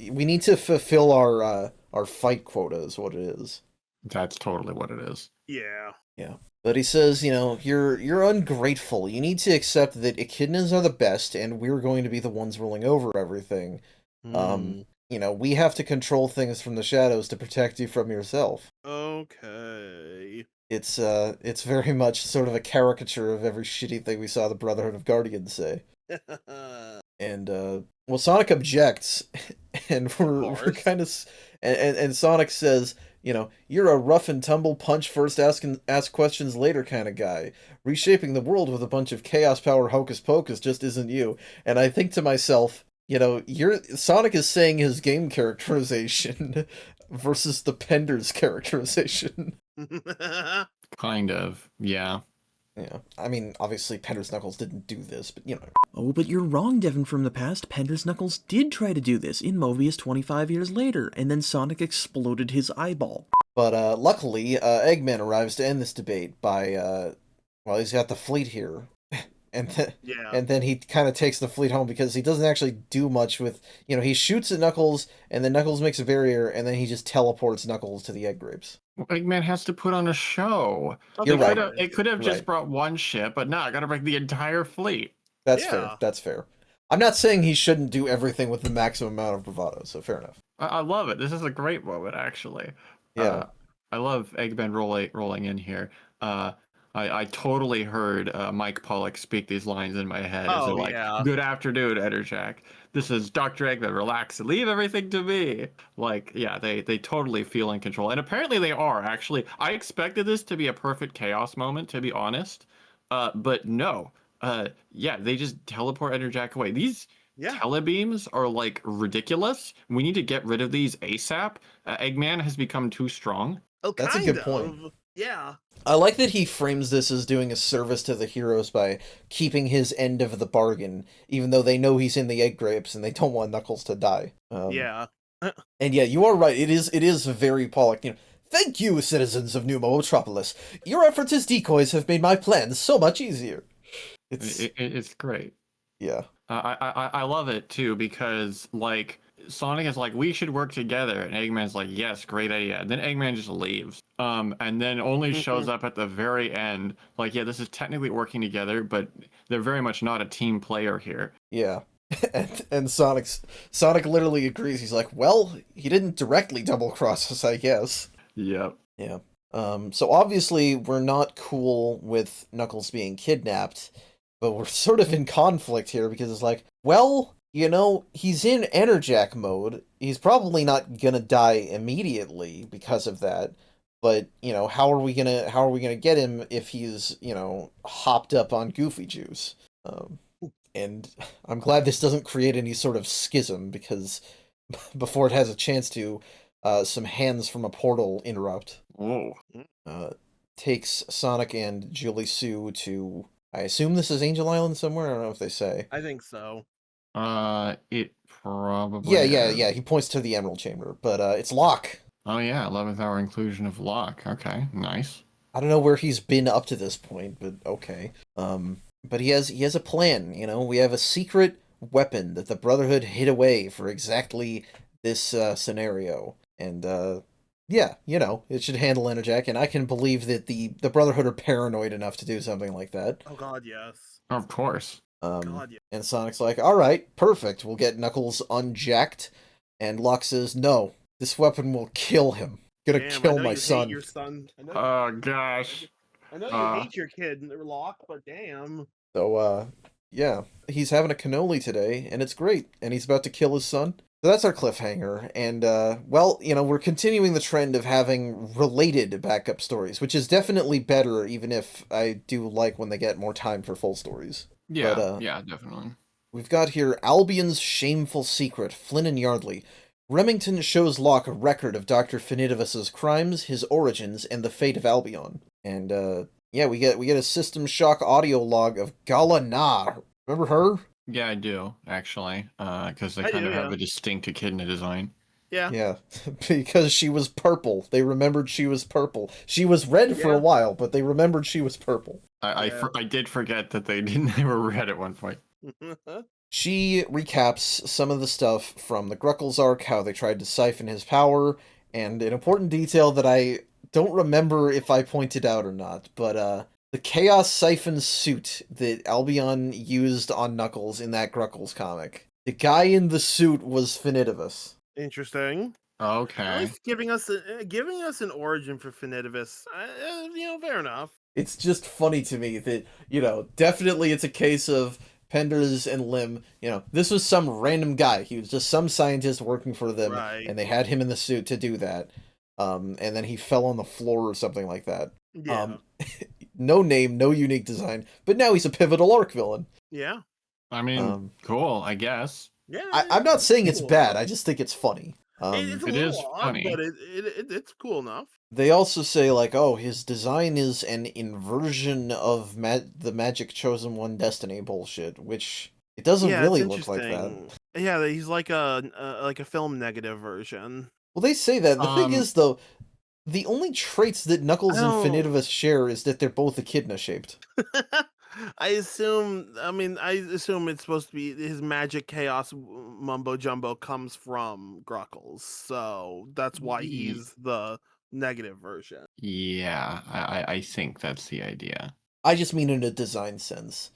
we need to fulfill our fight quota is what it is.
That's totally what it is.
Yeah.
Yeah. But he says, you're ungrateful. You need to accept that echidnas are the best, and we're going to be the ones ruling over everything. We have to control things from the shadows to protect you from yourself.
Okay.
It's very much sort of a caricature of every shitty thing we saw the Brotherhood of Guardians say. And well, Sonic objects, and we're kind of, and Sonic says, "You're a rough and tumble, punch first, ask questions later kind of guy. Reshaping the world with a bunch of chaos power hocus pocus just isn't you." And I think to myself, Sonic is saying his game characterization versus the Pender's characterization.
Kind of, yeah.
Yeah, I mean, obviously Pender's Knuckles didn't do this, but
Oh, but you're wrong, Devin from the past. Pender's Knuckles did try to do this in Mobius 25 years later, and then Sonic exploded his eyeball.
But luckily, Eggman arrives to end this debate by, he's got the fleet here. And then he kind of takes the fleet home because he doesn't actually do much with, he shoots at Knuckles, and then Knuckles makes a barrier, and then he just teleports Knuckles to the egg grapes.
Eggman has to put on a show.
You're right.
It could have just brought one ship, but no, I gotta bring the entire fleet.
That's fair. That's fair. I'm not saying he shouldn't do everything with the maximum amount of bravado, so fair enough.
I love it. This is a great moment, actually.
Yeah.
I love Eggman rolling in here. I totally heard Mike Pollock speak these lines in my head.
Oh,
like, "Good afternoon, Enerjak. This is Dr. Eggman. Relax and leave everything to me." Like, yeah, they totally feel in control. And apparently they are, actually. I expected this to be a perfect chaos moment, to be honest. But no. They just teleport Enerjak away. These telebeams are, like, ridiculous. We need to get rid of these ASAP. Eggman has become too strong.
Oh,
that's a good point.
Yeah.
I like that he frames this as doing a service to the heroes by keeping his end of the bargain, even though they know he's in the egg grapes and they don't want Knuckles to die. And yeah, you are right. It is very Pollock. "Thank you, citizens of New Mobotropolis. Your efforts as decoys have made my plans so much easier."
It's great.
Yeah.
I love it too because, like, Sonic is like, "We should work together," and Eggman's like, "Yes, great idea." And then Eggman just leaves, and then only shows up at the very end. Like, yeah, this is technically working together, but they're very much not a team player here.
Yeah, and Sonic literally agrees. He's like, "Well, he didn't directly double cross us, I guess."
Yep.
Yeah. So obviously we're not cool with Knuckles being kidnapped, but we're sort of in conflict here because it's like, well, he's in Enerjak mode. He's probably not gonna die immediately because of that. But, how are we gonna get him if he's, hopped up on Goofy juice? And I'm glad this doesn't create any sort of schism because before it has a chance to, some hands from a portal interrupt.
Whoa.
Takes Sonic and Julie Sue to, I assume this is Angel Island somewhere? I don't know if they say.
I think so.
It probably
Yeah, he points to the Emerald Chamber, but it's Locke.
Oh yeah, 11th hour inclusion of Locke. Okay, nice.
I don't know where he's been up to this point, but okay. But he has a plan, we have a secret weapon that the Brotherhood hid away for exactly this scenario. And it should handle Enerjak, and I can believe that the Brotherhood are paranoid enough to do something like that.
Oh god, yes.
Of course.
And Sonic's like, "Alright, perfect, we'll get Knuckles unjacked." And Locke says, "No, this weapon will kill him. Kill my son."
Your son.
Oh gosh.
I know you hate your kid, Locke, but damn.
So, yeah, he's having a cannoli today, and it's great, and he's about to kill his son. So that's our cliffhanger, and, well, we're continuing the trend of having related backup stories, which is definitely better, even if I do like when they get more time for full stories.
Yeah,
But,
yeah, definitely.
we've got here Albion's Shameful Secret, Flynn and Yardley. Remington shows Locke a record of Dr. Finidivus's crimes, his origins, and the fate of Albion. And, yeah, we get a System Shock audio log of Gala Na. Remember her?
Yeah, I do, actually, because they
I
kind
do,
of have
yeah.
a distinct echidna design.
Yeah.
Yeah, because she was purple. They remembered she was purple. She was red for a
Yeah.
while, but they remembered she was purple.
Yeah.
I did forget that they were red at one point.
She recaps some of the stuff from the Gruckles arc, how they tried to siphon his power, and an important detail that I don't remember if I pointed out or not, but the Chaos Siphon suit that Albion used on Knuckles in that Gruckles comic. The guy in the suit was Finidivus.
Interesting. At
Okay.
least giving us an origin for Finidivus. Fair enough.
It's just funny to me that, definitely it's a case of Penders and Lim, this was some random guy. He was just some scientist working for them,
Right.
and they had him in the suit to do that. And then he fell on the floor or something like that.
Yeah.
No name, no unique design, but now he's a pivotal arc villain.
Yeah.
I mean, cool, I guess.
Yeah.
I'm not saying it's
cool
bad,
enough.
I just think it's funny.
It's a
It
little
is
odd,
funny.
but it's cool enough.
They also say, like, oh, his design is an inversion of the Magic Chosen One Destiny bullshit, which it doesn't
Yeah,
really
it's
look like that.
interesting. Yeah, he's like a film negative version.
Well, they say that. The thing
Um,
is, though, the only traits that Knuckles and
Oh.
Finidivus share is that they're both echidna-shaped.
I assume it's supposed to be his magic chaos mumbo jumbo comes from Gruckles, so that's why he's the negative version.
Yeah, I think that's the idea.
I just mean in a design sense.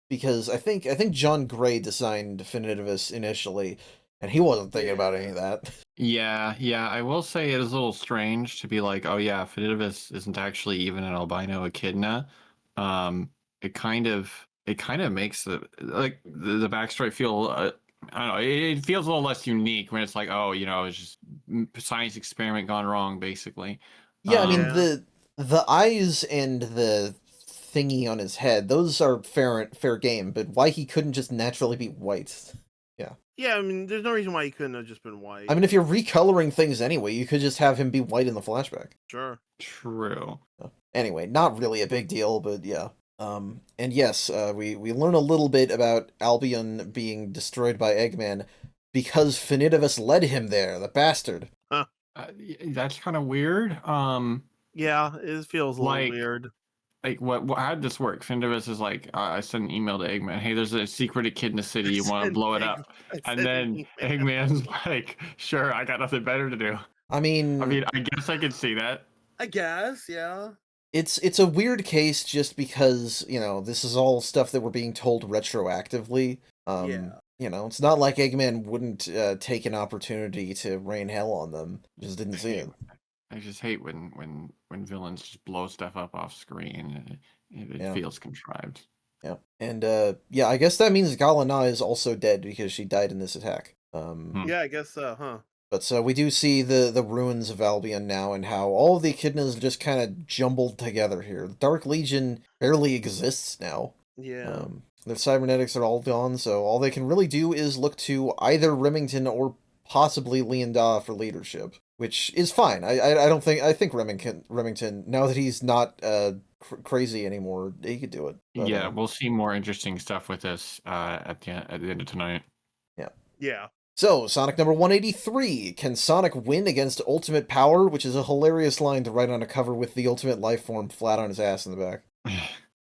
Because I think John Gray designed Finidivus initially, and he wasn't thinking about any of that.
Yeah, I will say it is a little strange to be like, oh yeah, Finidivus isn't actually even an albino echidna. It kind of makes the backstory feel I don't know, it feels a little less unique when it's like, oh, it's just science experiment gone wrong, basically.
Yeah, I mean,
Yeah.
the eyes and the thingy on his head, those are fair game, but why he couldn't just naturally be white?
Yeah, I mean, there's no reason why he couldn't have just been white.
I mean, if you're recoloring things anyway, you could just have him be white in the flashback.
Sure.
True.
Anyway, not really a big deal, but yeah. And yes, we learn a little bit about Albion being destroyed by Eggman because Finidivus led him there, the bastard.
That's kind of weird.
Yeah, it feels a little
Like-
weird.
Like what? How did this work? Finidivus is like, I sent an email to Eggman. Hey, there's a secret echidna city. You want to blow it up? And then Eggman's like, sure, I got nothing better to do.
I mean,
I guess I could see that.
I guess, yeah.
it's a weird case just because, this is all stuff that we're being told retroactively.
Yeah.
It's not like Eggman wouldn't take an opportunity to rain hell on them. Just didn't see it.
I just hate when villains just blow stuff up off screen. It
Yeah.
feels contrived.
Yeah. And yeah, I guess that means Galana is also dead because she died in this attack.
Yeah, I guess so, huh?
But so we do see the ruins of Albion now and how all of the echidnas are just kind of jumbled together here. The Dark Legion barely exists now.
Yeah.
Their cybernetics are all gone, so all they can really do is look to either Remington or possibly Lianda for leadership, which is fine. I think Remington, now that he's not crazy anymore, he could do it. But,
Yeah, we'll see more interesting stuff with this at the end of tonight.
Yeah.
So, Sonic number 183. Can Sonic win against Ultimate Power? Which is a hilarious line to write on a cover with the Ultimate Life Form flat on his ass in the back.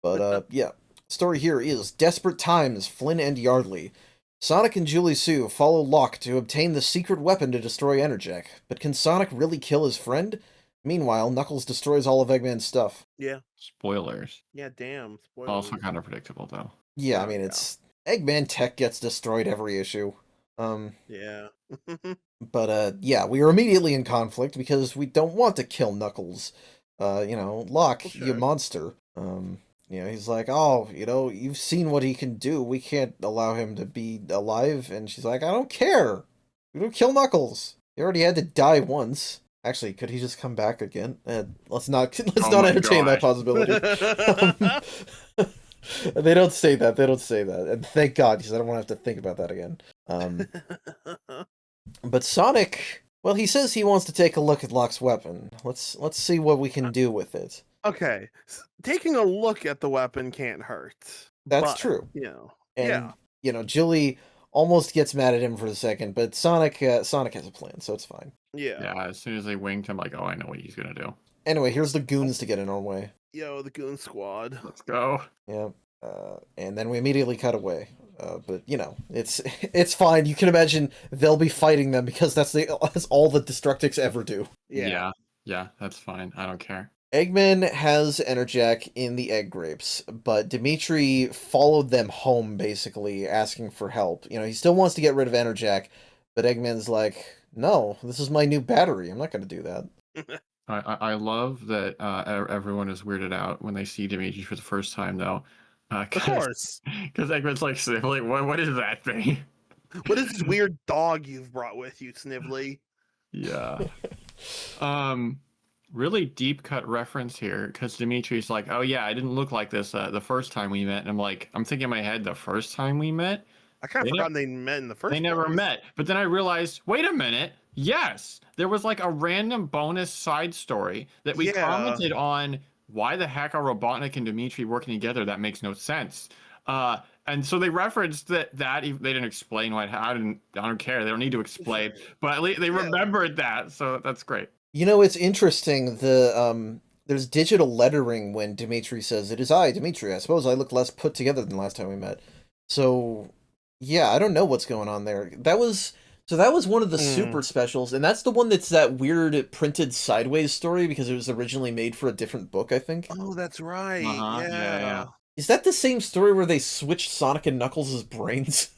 But, yeah. Story here is Desperate Times, Flynn and Yardley. Sonic and Julie Sue follow Locke to obtain the secret weapon to destroy Enerjak. But can Sonic really kill his friend? Meanwhile, Knuckles destroys all of Eggman's stuff.
Yeah.
Spoilers.
Yeah, damn. Spoilers.
Also kind of predictable, though.
Yeah, I mean, it's... Eggman tech gets destroyed every issue.
Yeah.
But, yeah, we are immediately in conflict because we don't want to kill Knuckles. Locke, you
Sure.
monster. he's like, oh, you've seen what he can do. We can't allow him to be alive. And she's like, I don't care. We don't kill Knuckles. He already had to die once. Actually, could he just come back again? Let's not entertain that possibility. They don't say that. They don't say that. And thank God, because I don't want to have to think about that again. But Sonic, well, he says he wants to take a look at Locke's weapon. Let's see what we can do with it.
Okay, taking a look at the weapon can't hurt.
That's true. And Julie almost gets mad at him for a second, but Sonic has a plan, so it's fine.
Yeah, as soon as they winked, I'm like, oh, I know what he's gonna do.
Anyway, here's the goons to get in our way.
Yo, the goon squad.
Let's go.
Yeah. And then we immediately cut away. But it's fine. You can imagine they'll be fighting them because that's all the Destructics ever do.
Yeah, that's fine. I don't care.
Eggman has Enerjak in the egg grapes, but Dimitri followed them home, basically asking for help. He still wants to get rid of Enerjak, but Eggman's like, no, this is my new battery. I'm not going to do that.
I love that everyone is weirded out when they see Dimitri for the first time, though.
Of course.
Because Eggman's like, Snively, what is that thing?
What is this weird dog you've brought with you, Snively?
Yeah. Really deep cut reference here, because Dimitri's like, oh yeah, I didn't look like this the first time we met. And I'm thinking in my head, the first time we met?
I kind of forgot they met in the first place.
They never met. But then I realized, wait a minute. Yes, there was like a random bonus side story that we commented on. Why the heck are Robotnik and Dimitri working together? That makes no sense. And so they referenced that they didn't explain why. I don't care. They don't need to explain. But at least they remembered that. So that's great.
It's interesting. There's digital lettering when Dimitri says, "It is I, Dimitri. I suppose I look less put together than last time we met." So, yeah, I don't know what's going on there. That was one of the super specials, and that's the one that's that weird printed sideways story because it was originally made for a different book, I think.
Oh, that's right.
Yeah.
Is that the same story where they switched Sonic and Knuckles' brains?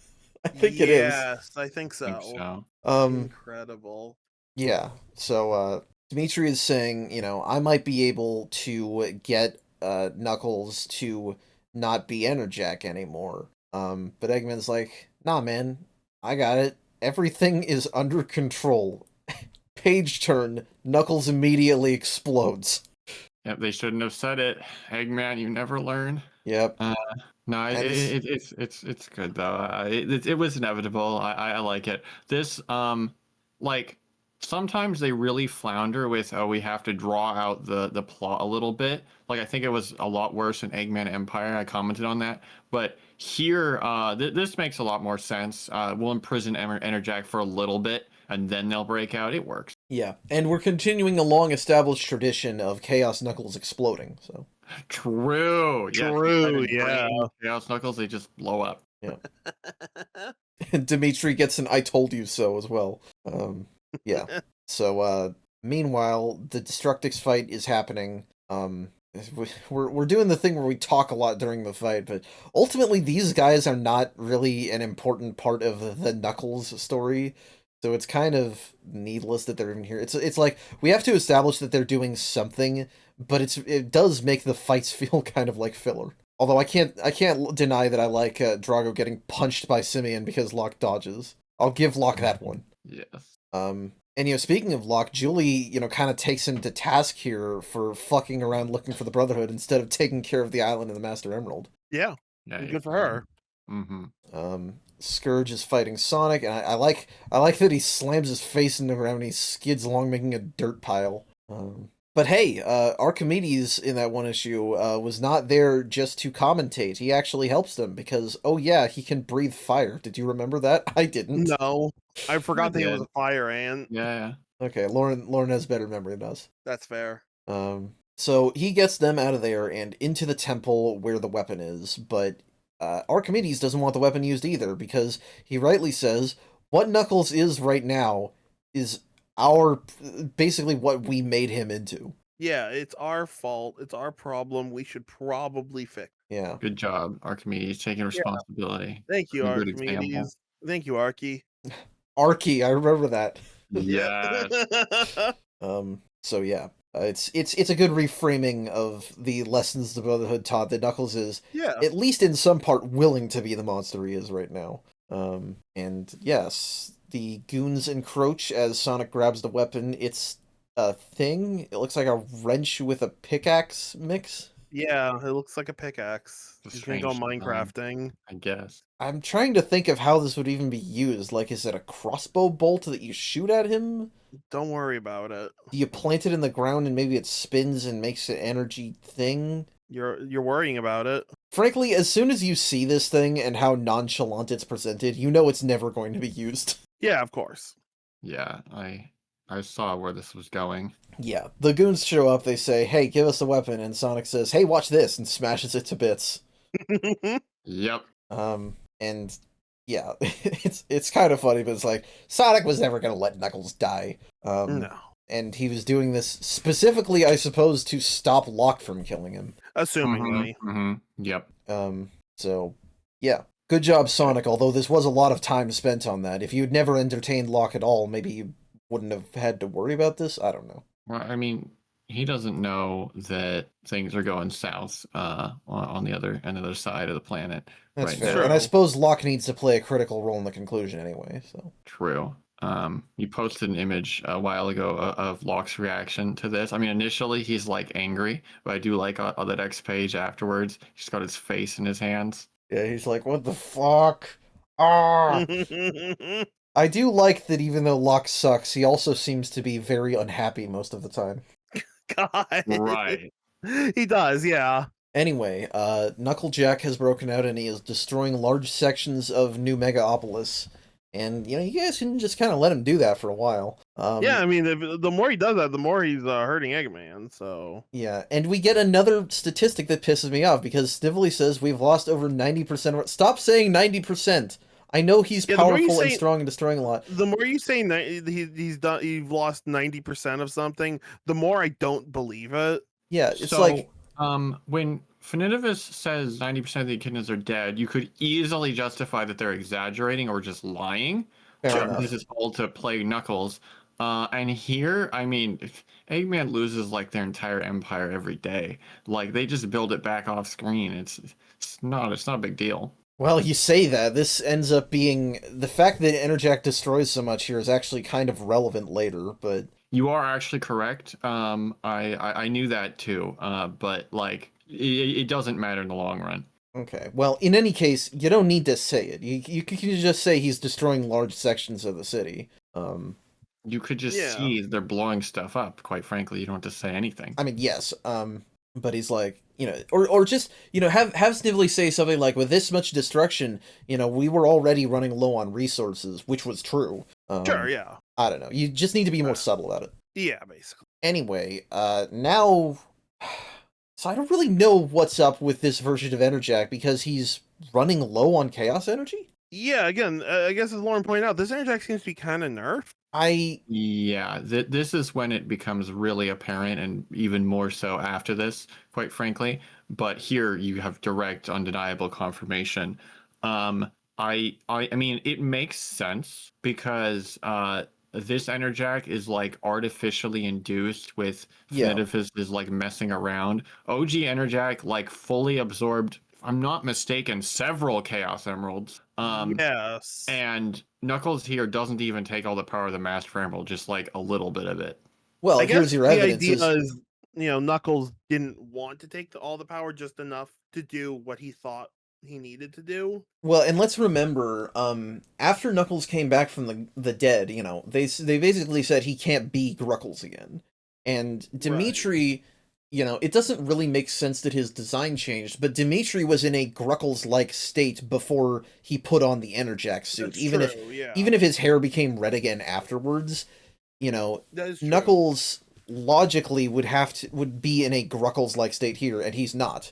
I think it is.
Yes, I think so. Incredible.
Yeah. So Dimitri is saying, I might be able to get Knuckles to not be Enerjak anymore. But Eggman's like, nah, man, I got it. Everything is under control. Page turn, Knuckles immediately explodes.
Yep, they shouldn't have said it. Eggman, you never learn.
Yep.
No, it's good though. It was inevitable. I like it. This sometimes they really flounder with, we have to draw out the plot a little bit. Like I think it was a lot worse in Eggman Empire. I commented on that, but here this makes a lot more sense. We'll imprison Enerjak for a little bit, and then they'll break out. It works.
Yeah, and we're continuing a long-established tradition of Chaos Knuckles exploding. So
true.
Yeah.
Chaos Knuckles, they just blow up.
Yeah. And Dimitri gets an "I told you so" as well. Yeah. So meanwhile, the Destructics fight is happening. We're doing the thing where we talk a lot during the fight, but ultimately these guys are not really an important part of the Knuckles story. So it's kind of needless that they're even here. It's like we have to establish that they're doing something, but it does make the fights feel kind of like filler. Although I can't deny that I like Drago getting punched by Simeon because Locke dodges. I'll give Locke that one.
Yes.
And speaking of Locke, Julie, kind of takes him to task here for fucking around looking for the Brotherhood instead of taking care of the island and the Master Emerald.
Yeah. Good for her.
Mm-hmm.
Scourge is fighting Sonic, and I like that he slams his face into the ground and he skids along, making a dirt pile. But hey, Archimedes in that one issue was not there just to commentate. He actually helps them because, oh yeah, he can breathe fire. Did you remember that? I didn't.
No, I forgot that he was a fire ant.
Yeah.
Okay, Lauren has better memory than us.
That's fair.
So he gets them out of there and into the temple where the weapon is, but Archimedes doesn't want the weapon used either because he rightly says what Knuckles is right now is basically what we made him into.
Yeah, it's our fault. It's our problem. We should probably fix.
Yeah.
Good job, Archimedes, taking responsibility.
Thank you, Archimedes. Thank you, Archie.
Archie, I remember that.
Yes.
So yeah. It's a good reframing of the lessons the Brotherhood taught that Knuckles is,
Yeah.
at least in some part, willing to be the monster he is right now. And yes, the goons encroach as Sonic grabs the weapon. It's a thing. It looks like a wrench with a pickaxe mix.
Yeah, it looks like a pickaxe.
It's a
You can go
strange design,
Minecrafting.
I guess.
I'm trying to think of how this would even be used. Like, is it a crossbow bolt that you shoot at him?
Don't worry about it.
Do you plant it in the ground and maybe it spins and makes an energy thing?
You're worrying about it.
Frankly, as soon as you see this thing and how nonchalant it's presented, you know it's never going to be used.
Yeah, of course.
Yeah, I saw where this was going.
Yeah, the goons show up, they say, hey, give us the weapon, and Sonic says, hey, watch this, and smashes it to bits.
Yep.
And yeah, it's kind of funny, but it's like, Sonic was never going to let Knuckles die.
No.
And he was doing this specifically, I suppose, to stop Locke from killing him.
Assumingly.
Yep.
So, yeah. Good job, Sonic, although this was a lot of time spent on that. If you'd never entertained Locke at all, maybe you wouldn't have had to worry about this? I don't know.
Well, I mean, he doesn't know that things are going south on the other side of the planet.
That's
right
fair.
now.
And I suppose Locke needs to play a critical role in the conclusion anyway, so.
True. You posted an image a while ago of Locke's reaction to this. I mean, initially he's like angry, but I do like on the next page afterwards, he's got his face in his hands.
Yeah, he's like, what the fuck? Ah! I do like that even though Locke sucks, he also seems to be very unhappy most of the time.
God.
Right.
He does, yeah.
Anyway, Knucklejack has broken out and he is destroying large sections of New Megaopolis. And, you know, you guys can just kind of let him do that for a while.
Yeah, I mean, the more he does that, the more he's hurting Eggman, so...
Yeah, and we get another statistic that pisses me off, because Snively says we've lost over 90% of our... Stop saying 90%! I know he's powerful and strong and destroying a lot.
The more you say you've lost 90% of something, the more I don't believe it.
Yeah, it's
so,
like...
when Finidivus says 90% of the echidnas are dead, you could easily justify that they're exaggerating or just lying.
Fair enough.
This is all to play Knuckles. And here, I mean, Eggman loses like their entire empire every day. Like they just build it back off screen. It's not a big deal.
Well, you say that. This ends up being... The fact that Enerjak destroys so much here is actually kind of relevant later, but...
You are actually correct. I knew that too. But like, it doesn't matter in the long run.
Okay. Well, in any case, you don't need to say it. You can just say he's destroying large sections of the city.
You could just see they're blowing stuff up. Quite frankly, you don't have to say anything.
I mean, yes. But he's like, you know, or just, you know, have Snively say something like, with this much destruction, you know, we were already running low on resources, which was true.
Sure, yeah.
I don't know. You just need to be more subtle about it.
Yeah, basically.
Anyway, now... So I don't really know what's up with this version of Enerjak, because he's running low on chaos energy?
Yeah, again, I guess as Lauren pointed out, this Enerjak seems to be kind of nerfed.
Yeah, this is when it becomes really apparent, and even more so after this, quite frankly. But here you have direct, undeniable confirmation. I mean, it makes sense because this Enerjak is like artificially induced with Finidivus is like messing around. OG Enerjak like fully absorbed, if I'm not mistaken, several Chaos Emeralds.
Yes.
And Knuckles here doesn't even take all the power of the Master Emerald, just like a little bit of it.
Well, here's your evidence.
The idea is, you know, Knuckles didn't want to take all the power, just enough to do what he thought he needed to do.
Well, and let's remember, after Knuckles came back from the dead, you know, they basically said he can't be Gruckles again. And Dimitri, you know, it doesn't really make sense that his design changed, but Dimitri was in a Gruckles-like state before he put on the Enerjak suit. Even if his hair became red again afterwards, you know, Knuckles logically would be in a Gruckles-like state here, and he's not.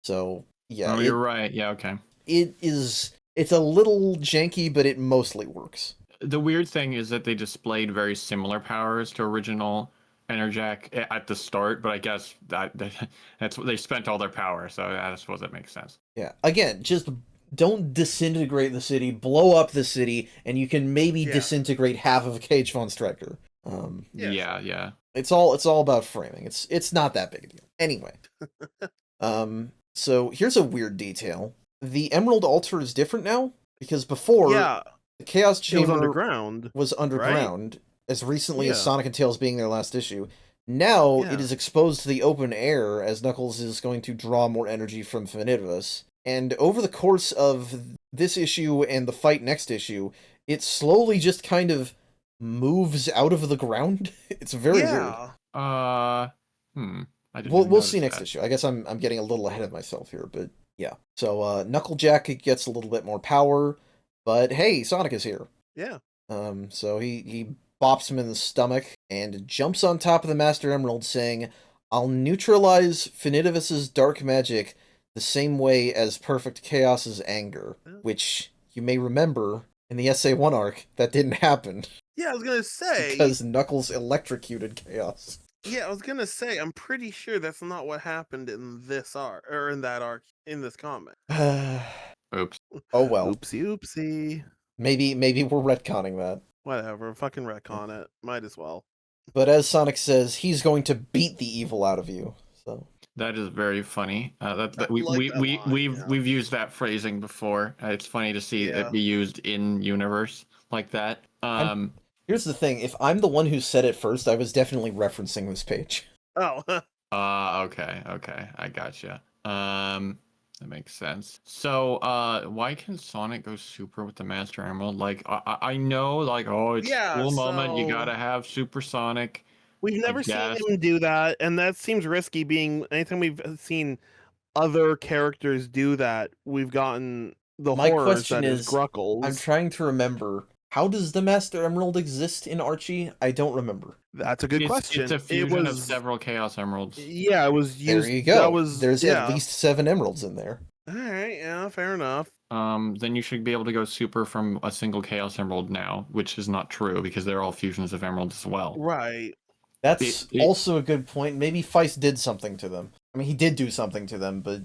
So yeah,
you're right. Yeah, okay.
It's a little janky, but it mostly works.
The weird thing is that they displayed very similar powers to original Enerjak at the start, but I guess that's what they spent all their power, so I suppose that makes sense.
Yeah. Again, just don't disintegrate the city, blow up the city, and you can maybe disintegrate half of Cage Von Striker.
Yeah.
It's all about framing. It's not that big a deal. Anyway, so here's a weird detail. The Emerald Altar is different now because before
Yeah,
the Chaos
it was
Chamber
underground.
was
right?
underground as recently as
Yeah.
Sonic and Tails being their last issue. Now it
Yeah.
is exposed to the open air as Knuckles is going to draw more energy from Finidivus. And over the course of this issue and the fight next issue, it slowly just kind of moves out of the ground. It's very weird.
Yeah.
I didn't
We'll
even
see
notice
next
that.
issue. I guess I'm getting a little ahead of myself here, but yeah. So Knucklejack gets a little bit more power, but hey, Sonic is here.
Yeah.
So he bops him in the stomach and jumps on top of the Master Emerald, saying, "I'll neutralize Finidivus's dark magic the same way as Perfect Chaos's anger," which you may remember in the SA1 arc that didn't happen
Yeah, I was gonna say.
because Knuckles electrocuted Chaos.
Yeah, I was gonna say. I'm pretty sure that's not what happened in this arc or in that arc in this comic.
Oops.
Oh well.
Oopsie.
Maybe we're retconning that.
Whatever. Fucking retcon it. Might as well.
But as Sonic says, he's going to beat the evil out of you. So
That is very funny. That
I like that line, yeah.
we've used that phrasing before. It's funny to see
Yeah.
it be used in universe like that.
here's the thing: if I'm the one who said it first, I was definitely referencing this page.
Oh.
Okay, I gotcha. That makes sense. So, why can Sonic go super with the Master Emerald? Like, I know, like, oh, it's
Yeah,
cool moment. You
so-
gotta have Super Sonic.
We've never seen
guess.
him do that, and that seems risky. Being anytime we've seen other characters do that, we've gotten the
My
horrors
question
that is
is,
Gruckles.
I'm trying to remember, how does the Master Emerald exist in Archie? I don't remember.
That's a good question.
It's a fusion of
was,
several Chaos Emeralds.
Yeah, it was used.
There you go.
That was,
There's
yeah.
at least 7 emeralds in there.
All right, yeah, fair enough.
Then you should be able to go super from a single Chaos Emerald now, which is not true because they're all fusions of emeralds as well.
Right.
That's also a good point. Maybe Feist did something to them. I mean, he did do something to them, but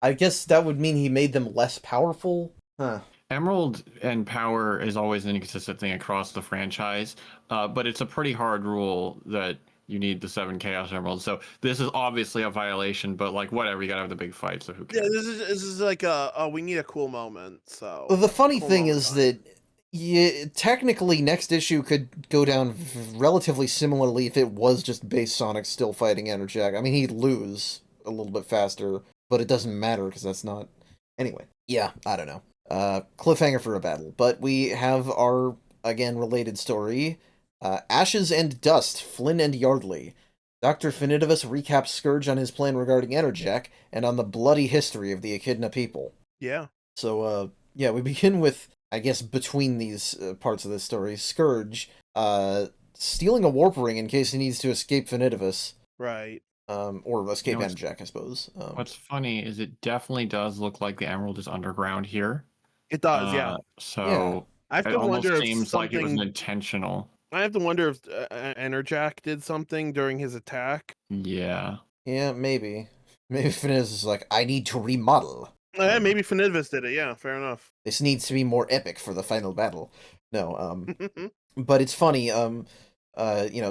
I guess that would mean he made them less powerful? Huh.
Emerald and power is always an inconsistent thing across the franchise, but it's a pretty hard rule that you need the 7 Chaos Emeralds. So this is obviously a violation, but like whatever, you gotta have the big fight. So who
Yeah,
cares?
this is like we need a cool moment. So
Well, the funny
cool
thing
moment
is
time.
that technically next issue could go down relatively similarly if it was just base Sonic still fighting Enerjak. I mean, he'd lose a little bit faster, but it doesn't matter because that's not... Anyway, yeah, I don't know. Cliffhanger for a battle. But we have our, again, related story. Ashes and Dust, Flynn and Yardley. Dr. Finidivus recaps Scourge on his plan regarding Enerjak and on the bloody history of the Echidna people.
Yeah.
So, yeah, we begin with, I guess, between these parts of this story, Scourge stealing a warp ring in case he needs to escape Finidivus.
Right.
Or escape
You know,
Enerjak, I suppose.
What's funny is it definitely does look like the emerald is underground here.
It does, yeah.
So
I have
it
to
almost
wonder if
seems like it was
something.
intentional.
I have to wonder if Enerjak did something during his attack.
Yeah.
Yeah, maybe. Maybe Finidivus is like, I need to remodel.
Maybe Finidivus did it. Yeah, fair enough.
This needs to be more epic for the final battle. No, but it's funny,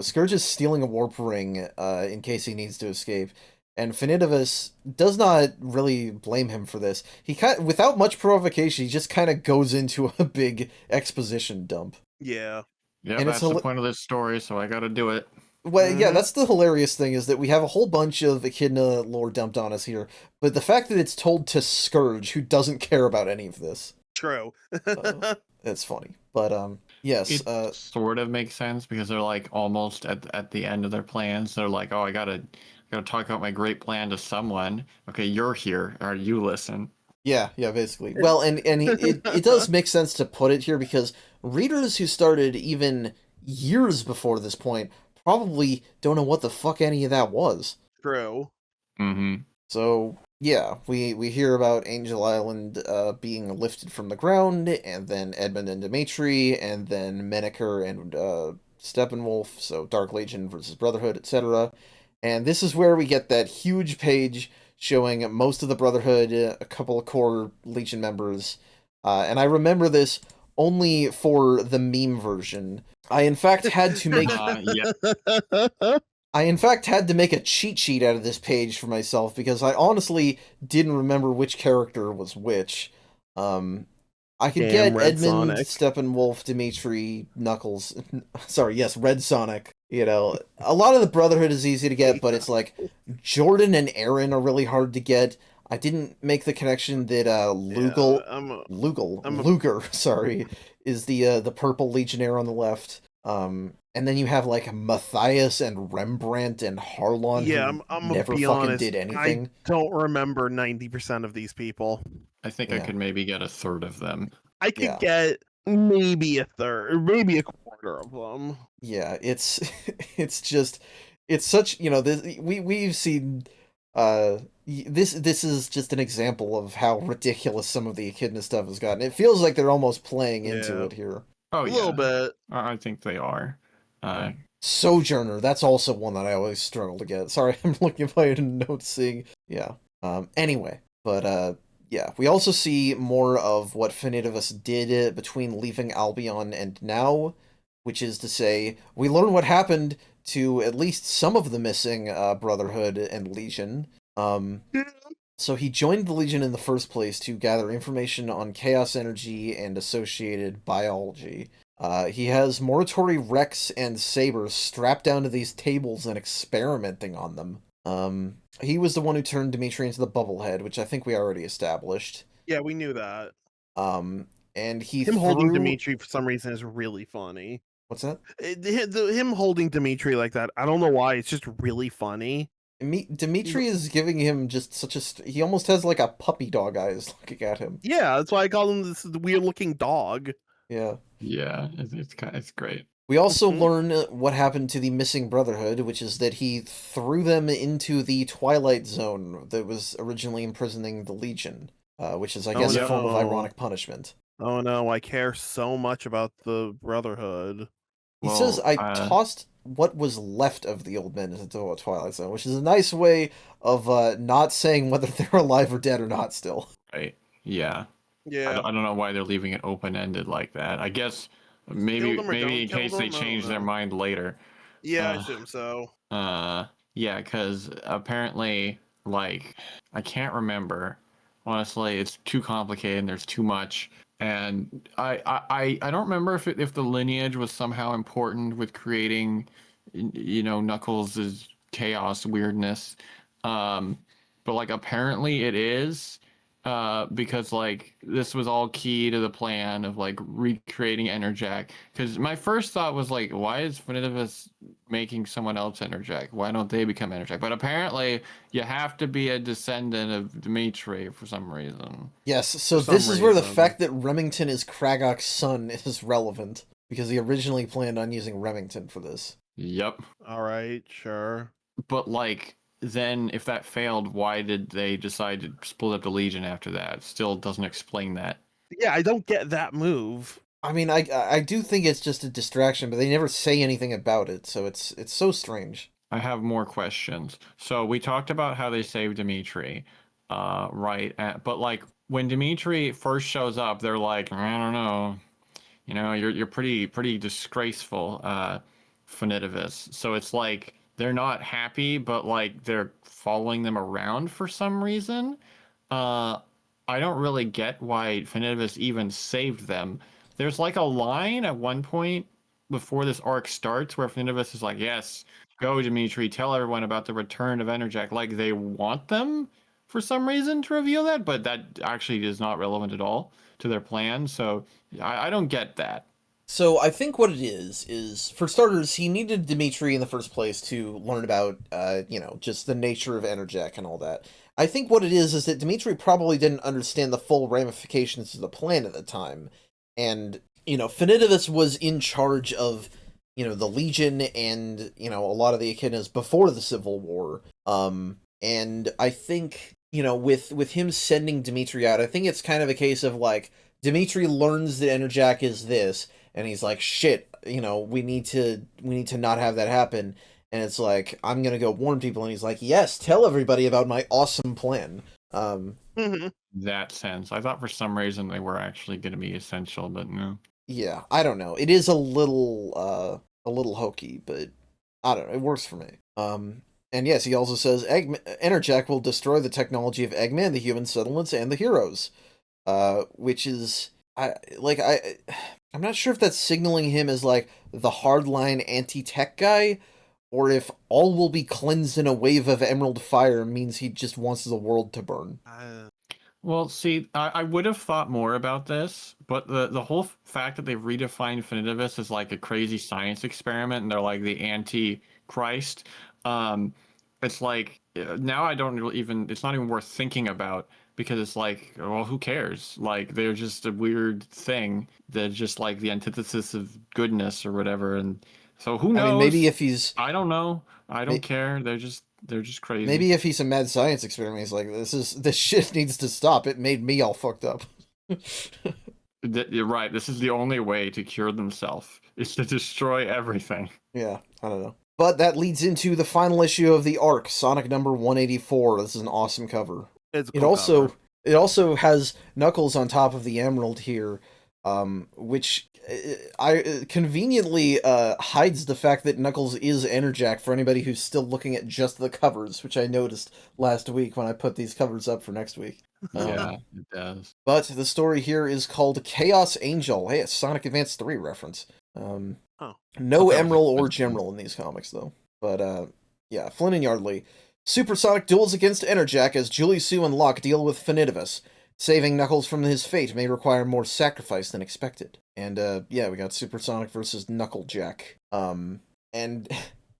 Scourge is stealing a warp ring, in case he needs to escape, and Finidivus does not really blame him for this. He without much provocation, he just kind of goes into a big exposition dump.
Yeah.
Yeah,
And
that's the point of this story, so I gotta do it.
Well, yeah, that's the hilarious thing, is that we have a whole bunch of Echidna lore dumped on us here, but the fact that it's told to Scourge, who doesn't care about any of this.
True.
It's funny. But, yes.
It sort of makes sense because they're like almost at the end of their plans. They're like, oh, I gotta talk about my great plan to someone. Okay, you're here. Or you listen.
Yeah, basically. Well, and it does make sense to put it here because readers who started even years before this point probably don't know what the fuck any of that was.
True.
Mm-hmm.
So, yeah, we hear about Angel Island being lifted from the ground, and then Edmund and Dimitri, and then Menaker and Steppenwolf, so Dark Legion versus Brotherhood, etc. And this is where we get that huge page showing most of the Brotherhood, a couple of core Legion members, and I remember this only for the meme version. I, in fact, had to make...
Yeah.
I in fact had to make a cheat sheet out of this page for myself because I honestly didn't remember which character was which. Um, I could
Damn,
get
Red
Edmund,
Sonic.
Steppenwolf, Dimitri, Knuckles. Sorry, yes, Red Sonic. You know, a lot of the Brotherhood is easy to get, but it's like Jordan and Aaron are really hard to get. I didn't make the connection that
Yeah,
Luger, sorry, is the purple legionnaire on the left. And then you have like Matthias and Rembrandt and Harlon
yeah,
who
I'm gonna
never
be
fucking
honest.
did
I
anything.
don't remember 90% of these people.
I think I
Yeah.
could maybe get a third of them.
I could
Yeah.
get maybe a third, or maybe a quarter of them.
Yeah, it's it's just it's such, you know, we've seen this is just an example of how ridiculous some of the Echidna stuff has gotten. It feels like they're almost playing into
Yeah.
it here.
Oh
A
yeah,
little bit.
I think they are.
Sojourner, that's also one that I always struggle to get. Sorry, I'm looking at my notes seeing. Yeah. Anyway, but yeah, we also see more of what Finidivus did between leaving Albion and now, which is to say, we learn what happened to at least some of the missing Brotherhood and Legion. So he joined the Legion in the first place to gather information on chaos energy and associated biology. He has Moratory Rex and Saber strapped down to these tables and experimenting on them. He was the one who turned Dimitri into the Bubblehead, which I think we already established.
Yeah, we knew that.
And he
Him holding
threw...
Dimitri for some reason is really funny.
What's that?
Him holding Dimitri like that, I don't know why, it's just really funny.
Dimitri is giving him just such a... He almost has like a puppy dog eyes looking at him.
Yeah, that's why I call him this weird looking dog.
Yeah.
Yeah, it's great.
We also learn what happened to the missing Brotherhood, which is that he threw them into the Twilight Zone that was originally imprisoning the Legion, which is, I guess, a form of ironic punishment.
Oh no, I care so much about the Brotherhood.
He says, I tossed what was left of the old men into the Twilight Zone, which is a nice way of not saying whether they're alive or dead or not still.
Right, yeah.
Yeah.
I don't know why they're leaving it open-ended like that. I guess maybe in case they change their mind later.
Yeah, I assume so.
Yeah, because apparently, like, I can't remember. Honestly, it's too complicated and there's too much. And I don't remember if the lineage was somehow important with creating, you know, Knuckles' chaos weirdness. But like apparently it is. Because like this was all key to the plan of like recreating Enerjak. Because my first thought was like, why is Finidivus making someone else Enerjak? Why don't they become Enerjak? But apparently, you have to be a descendant of Dimitri for some reason.
Yes, so this is where the fact that Remington is Kragok's son is relevant, because he originally planned on using Remington for this.
Yep.
All right, sure.
But like, then if that failed, why did they decide to split up the Legion after that? Still doesn't explain that.
Yeah, I don't get that move.
I mean, I do think it's just a distraction, but they never say anything about it, so it's so strange.
I have more questions. So we talked about how they saved Dimitri, right? But like when Dimitri first shows up, they're like, I don't know, you know, you're pretty disgraceful, Finidivus. So it's like they're not happy, but like they're following them around for some reason. I don't really get why Finidivus even saved them. There's like a line at one point before this arc starts where Finidivus is like, yes, go Dimitri, tell everyone about the return of Enerjak. Like they want them for some reason to reveal that, but that actually is not relevant at all to their plan. So I don't get that.
So I think what it is for starters, he needed Dimitri in the first place to learn about, you know, just the nature of Enerjak and all that. I think what it is that Dimitri probably didn't understand the full ramifications of the plan at the time. And, you know, Finidivus was in charge of, you know, the Legion and, you know, a lot of the Echidnas before the Civil War. And I think, you know, with him sending Dimitri out, I think it's kind of a case of, like, Dimitri learns that Enerjak is this, and he's like, shit, you know, we need to not have that happen. And it's like, I'm gonna go warn people, and he's like, yes, tell everybody about my awesome plan.
That sense. I thought for some reason they were actually going to be essential, but no.
Yeah, I don't know. It is a little hokey, but I don't know. It works for me. And yes, he also says Enerjak will destroy the technology of Eggman, the human settlements, and the heroes. Which is I'm not sure if that's signaling him as like the hardline anti-tech guy, or if all will be cleansed in a wave of emerald fire means he just wants the world to burn.
Well, see, I would have thought more about this, but the whole fact that they've redefined Definitivus as like a crazy science experiment and they're like the anti-Christ, it's like now I don't really even, it's not even worth thinking about because it's like, well, who cares? Like they're just a weird thing. They're just like the antithesis of goodness or whatever. And so who knows?
I mean, maybe if he's,
I don't know. I don't care. They're just crazy.
maybe if he's a mad science experiment, he's like, this shit needs to stop. It made me all fucked up.
You're right. This is the only way to cure themselves, is to destroy everything.
Yeah, I don't know. But that leads into the final issue of the arc, Sonic number 184. This is an awesome cover.
It's a cool cover.
It also has Knuckles on top of the emerald here, which I conveniently hides the fact that Knuckles is Enerjak for anybody who's still looking at just the covers, which I noticed last week when I put these covers up for next week.
Yeah, it does.
But the story here is called Chaos Angel. Hey, it's Sonic Advance 3 reference. No Emerald or General in these comics, though. But, yeah, Flynn and Yardley. Supersonic duels against Enerjak as Julie, Sue, and Locke deal with Definitivus. Saving Knuckles from his fate may require more sacrifice than expected. And, yeah, we got Supersonic versus Knucklejack. And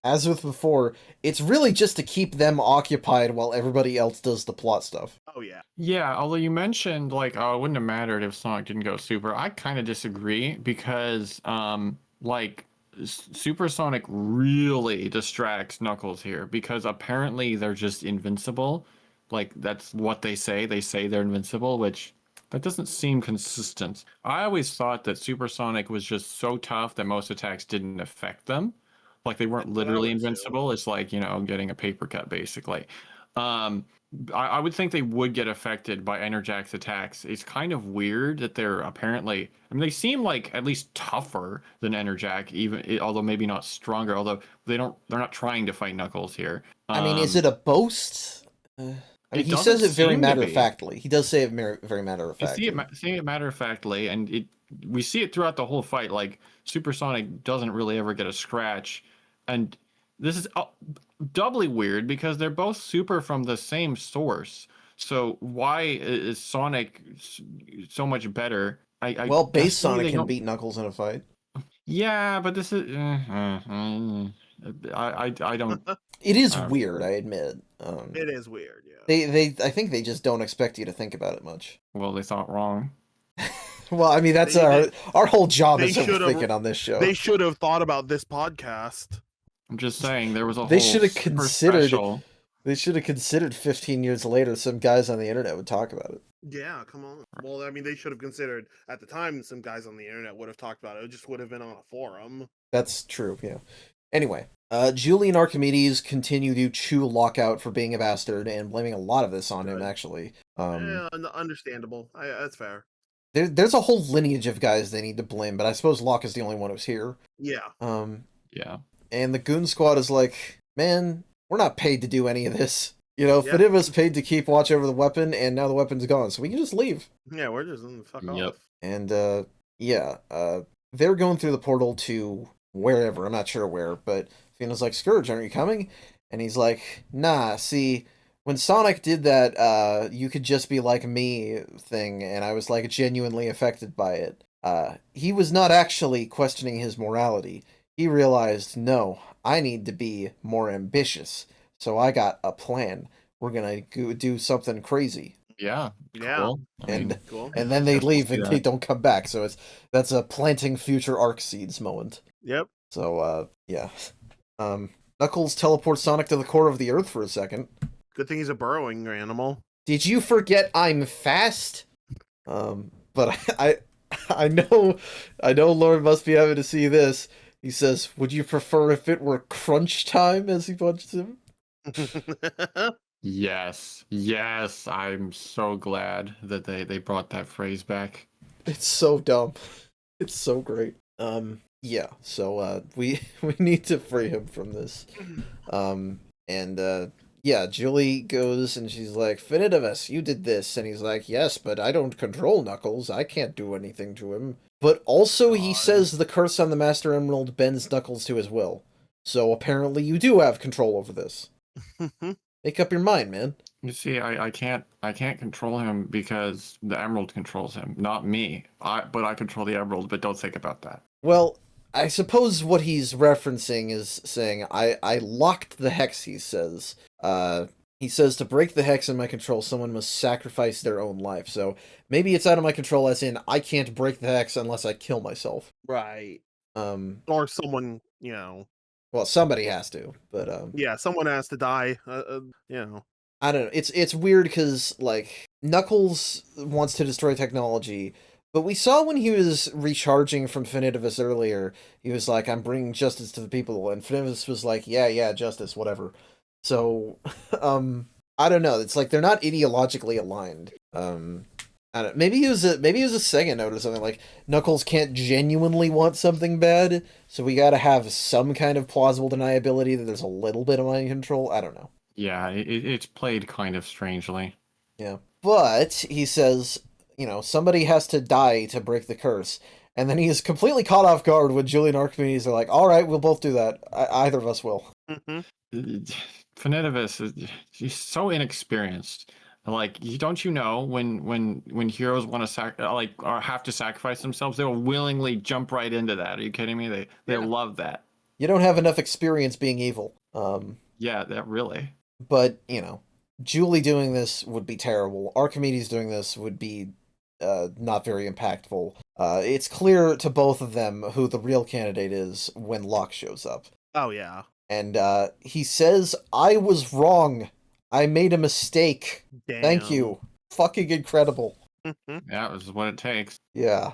as with before, it's really just to keep them occupied while everybody else does the plot stuff.
Oh, yeah.
Yeah, although you mentioned, like, oh, it wouldn't have mattered if Sonic didn't go super. I kind of disagree because, like, Supersonic really distracts Knuckles here because apparently they're just invincible. Like, that's what they say. They say they're invincible, which that doesn't seem consistent. I always thought that Supersonic was just so tough that most attacks didn't affect them. Like, they weren't literally invincible. It's like, you know, getting a paper cut, basically. I would think they would get affected by Enerjak's attacks. It's kind of weird that they're apparently, I mean, they seem like at least tougher than Enerjak, even although maybe not stronger. Although they're not trying to fight Knuckles here.
I mean, is it a boast? I mean, he says it very matter-of-factly. He does say it very matter-of-factly.
See it matter-of-factly, and we see it throughout the whole fight. Like, Supersonic doesn't really ever get a scratch, and this is doubly weird because they're both super from the same source. So why is Sonic so much better?
Well, base Sonic can beat Knuckles in a fight.
Yeah, but this is I don't.
It is weird, I admit.
It is weird, yeah.
I think they just don't expect you to think about it much.
Well, they thought wrong.
Well, I mean, that's our whole job is overthinking on this show.
They should have thought about this podcast.
I'm just saying there was a
they
whole
should have considered
special.
They should have considered 15 years later some guys on the internet would talk about it.
Yeah, come on. Well, I mean, they should have considered at the time some guys on the internet would have talked about it. It just would have been on a forum.
That's true, yeah. Anyway, Julie and Archimedes continue to chew Lockout for being a bastard and blaming a lot of this on him, actually.
Yeah, understandable. That's fair.
There's a whole lineage of guys they need to blame, but I suppose Locke is the only one who's here.
Yeah.
Yeah.
And the Goon Squad is like, man, we're not paid to do any of this. You know, Finiva's paid to keep watch over the weapon, and now the weapon's gone, so we can just leave.
Yeah, we're just fuck off.
And, they're going through the portal to wherever, I'm not sure where, but Fina's like, Scourge, aren't you coming? And he's like, nah, see, when Sonic did that, you could just be like me thing, and I was, like, genuinely affected by it. He was not actually questioning his morality. He realized, no, I need to be more ambitious. So I got a plan. We're gonna do something crazy.
Yeah.
Cool.
And then they leave and they don't come back. So that's a planting future arc seeds moment.
Yep.
So yeah. Knuckles teleports Sonic to the core of the earth for a second.
Good thing he's a burrowing animal.
Did you forget I'm fast? But I know Lauren must be having to see this. He says, would you prefer if it were crunch time as he punches him?
Yes. I'm so glad that they brought that phrase back.
It's so dumb. It's so great. Yeah, so we we need to free him from this. And yeah, Julie goes and she's like, Finidivus, you did this. And he's like, yes, but I don't control Knuckles. I can't do anything to him. But also he
God.
says the curse on the Master Emerald bends Knuckles to his will. So apparently you do have control over this. Make up your mind, man.
You see, I can't control him because the emerald controls him, not me. But I control the emerald, but don't think about that.
Well, I suppose what he's referencing is saying, I locked the hex, he says. He says to break the hex in my control, someone must sacrifice their own life. So maybe it's out of my control, as in, I can't break the hex unless I kill myself.
Right.
Or
someone,
well, somebody has to, but
someone has to die,
I don't know. It's weird because, like, Knuckles wants to destroy technology, but we saw when he was recharging from Finidivus earlier, he was like, I'm bringing justice to the people, and Finidivus was like, yeah, justice, whatever. So, I don't know. It's like they're not ideologically aligned. I don't. Maybe it was a SEGA note or something, like Knuckles can't genuinely want something bad, so we gotta have some kind of plausible deniability that there's a little bit of mind control. I don't know.
Yeah, it's played kind of strangely.
Yeah. But he says, somebody has to die to break the curse. And then he is completely caught off guard when Julie and Archimedes are like, all right, we'll both do that. Either of us will.
Finidivus, he's so inexperienced. Like, don't you know when heroes want to or have to sacrifice themselves, they'll willingly jump right into that. Are you kidding me? They love that.
You don't have enough experience being evil.
Yeah, that really.
But, Julie doing this would be terrible. Archimedes doing this would be not very impactful. It's clear to both of them who the real candidate is when Locke shows up.
Oh, yeah.
And he says, I was wrong. I made a mistake.
Damn.
Thank you. Fucking incredible.
Yeah, this is what it takes.
Yeah.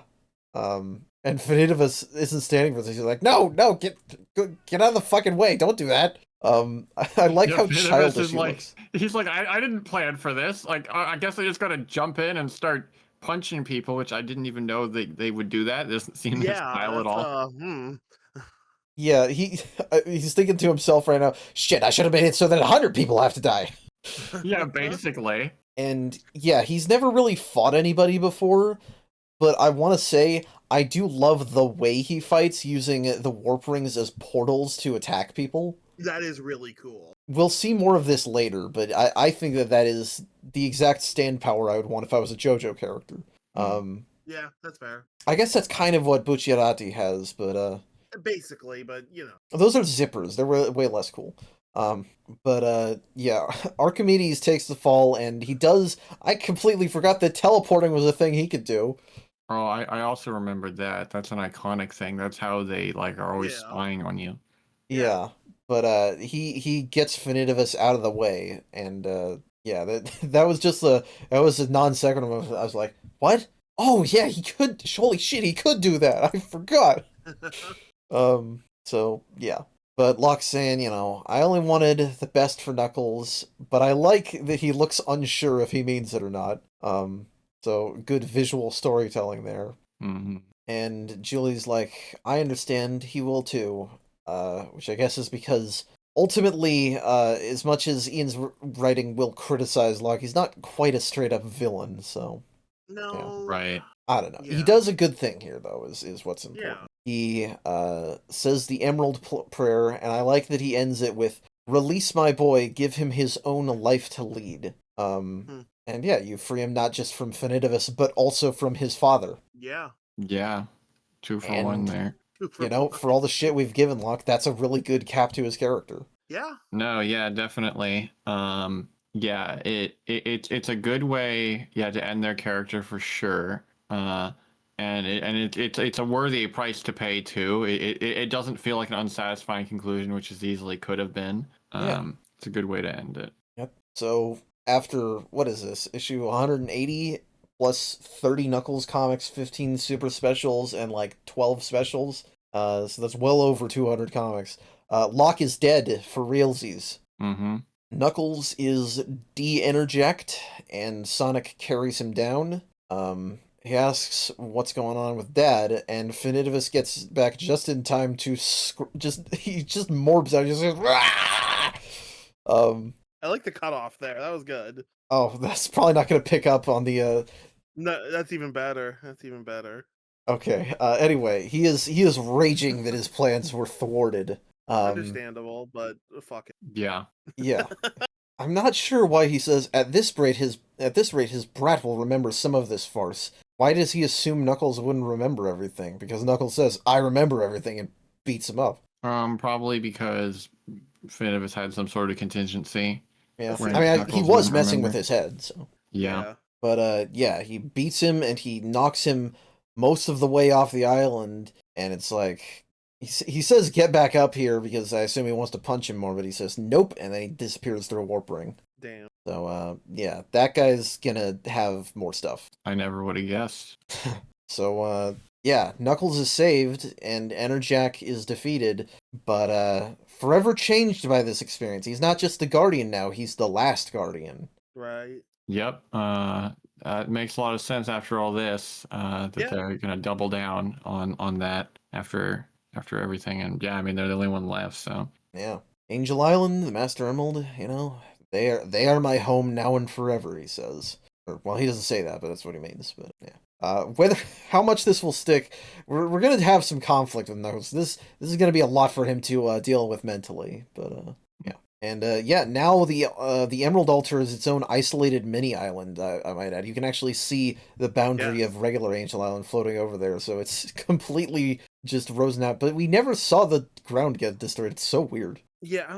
And Finidivus isn't standing for this. He's like, no, get out of the fucking way. Don't do that. I like how childish he looks.
He's like, I didn't plan for this. Like, I guess I just gotta jump in and start punching people, which I didn't even know they would do that. It doesn't seem his style at all.
Yeah, he's thinking to himself right now, shit, I should have made it so that 100 people have to die.
Yeah, basically.
And yeah, he's never really fought anybody before, but I want to say I do love the way he fights using the warp rings as portals to attack people.
That is really cool.
We'll see more of this later, but I think that is the exact stand power I would want if I was a JoJo character.
Yeah, that's fair.
I guess that's kind of what Bucciarati has, but
basically, but
those are zippers. They're way less cool. Yeah, Archimedes takes the fall, and he does. I completely forgot that teleporting was a thing he could do.
Oh, I also remembered that. That's an iconic thing. That's how they are always spying on you.
Yeah, but he gets Finidivus out of the way, and yeah, that was just that was a non sequitur. I was like, what? Oh yeah, he could. Holy shit, he could do that. I forgot. So yeah. But Locke's saying, I only wanted the best for Knuckles, but I like that he looks unsure if he means it or not. So good visual storytelling there.
Mm-hmm.
And Julie's like, I understand, he will too. Which I guess is because ultimately, as much as Ian's writing will criticize Locke, he's not quite a straight up villain, so.
No.
Yeah, right.
I don't know.
Yeah.
He does a good thing here, though, is what's important.
Yeah.
He says the Emerald Prayer, and I like that he ends it with, release my boy, give him his own life to lead. And yeah, you free him not just from Finidivus, but also from his father.
Yeah.
Yeah. 2 for 1 there.
For all the shit we've given Locke, that's a really good cap to his character.
Yeah.
No, yeah, definitely. Yeah, it's a good way, to end their character for sure. And it's a worthy price to pay too. It doesn't feel like an unsatisfying conclusion, which is easily could have been. It's a good way to end it.
Yep. So after what is this, issue 180 plus 30 Knuckles comics, 15 super specials, and like 12 specials. So that's well over 200 comics. Locke is dead for realsies.
Mm-hmm.
Knuckles is de-enerjacked, and Sonic carries him down. he asks what's going on with Dad, and Finidivus gets back just in time to he just morbs out. He just goes, "Rah!"
I like the cutoff there. That was good.
Oh, that's probably not going to pick up on the.
No, that's even better.
Okay. Anyway, he is raging that his plans were thwarted.
Understandable, but fuck it.
Yeah.
Yeah. I'm not sure why he says at this rate his brat will remember some of this farce. Why does he assume Knuckles wouldn't remember everything? Because Knuckles says, "I remember everything," and beats him up.
Probably because Finibus had some sort of contingency.
Yeah.
Where
I mean, he
Knuckles
was
wouldn't
messing with
remember.
his head, so.
Yeah.
But yeah, he beats him and he knocks him most of the way off the island, and it's like he says get back up here because I assume he wants to punch him more, but he says nope, and then he disappears through a warp ring.
Damn.
So yeah, that guy's gonna have more stuff.
I never would have guessed.
So yeah, Knuckles is saved and Enerjak is defeated, but forever changed by this experience. He's not just the Guardian now, he's the last Guardian.
Right.
Yep. It makes a lot of sense after all this. That they're gonna double down on that after everything. And yeah, I mean they're the only one left. So
Yeah, Angel Island, the Master Emerald, they are my home now and forever. He says, or well, he doesn't say that, but that's what he means. But yeah, whether how much this will stick, we're gonna have some conflict with Knuckles. This is gonna be a lot for him to deal with mentally. But yeah. And yeah, now the Emerald Altar is its own isolated mini island. I might add, you can actually see the boundary of regular Angel Island floating over there, so it's completely just frozen out. But we never saw the ground get destroyed. It's so weird.
Yeah, I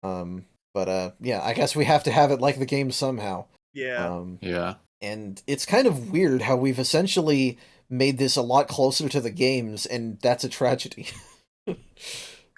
don't.
But yeah, I guess we have to have it like the game somehow.
Yeah.
yeah.
And it's kind of weird how we've essentially made this a lot closer to the games, and that's a tragedy.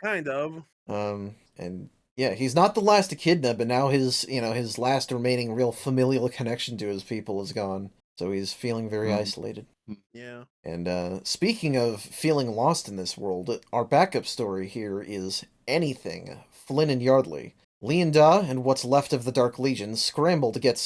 Kind of.
And yeah, he's not the last Echidna, but now his last remaining real familial connection to his people is gone. So he's feeling very isolated.
Yeah.
And speaking of feeling lost in this world, our backup story here is Anything, Flynn and Yardley. Lee and Da and what's left of the Dark Legion scramble to get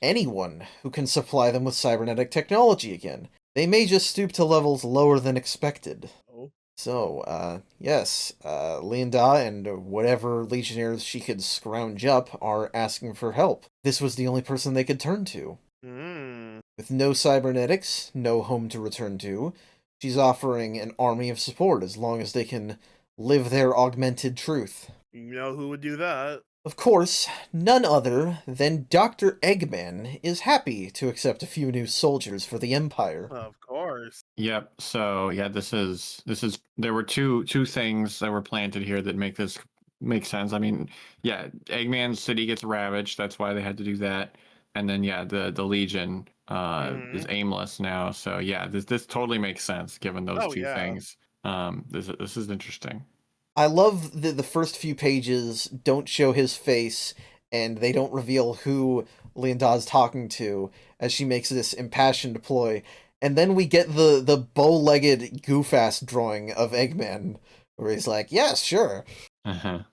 anyone who can supply them with cybernetic technology again. They may just stoop to levels lower than expected.
Oh.
So, yes, Lee and Da and whatever legionnaires she could scrounge up are asking for help. This was the only person they could turn to. With no cybernetics, no home to return to, she's offering an army of support as long as they can live their augmented truth.
You know who would do that?
Of course, none other than Dr. Eggman is happy to accept a few new soldiers for the Empire.
Of course.
Yep. So yeah, this is there were two things that were planted here that make this make sense. I mean, yeah, Eggman's city gets ravaged. That's why they had to do that. And then yeah, the Legion is aimless now. So yeah, this totally makes sense given those two things. This is interesting.
I love the first few pages don't show his face, and they don't reveal who Leonda's talking to as she makes this impassioned ploy. And then we get the bow-legged goof-ass drawing of Eggman, where he's like, yes, sure.
Uh-huh.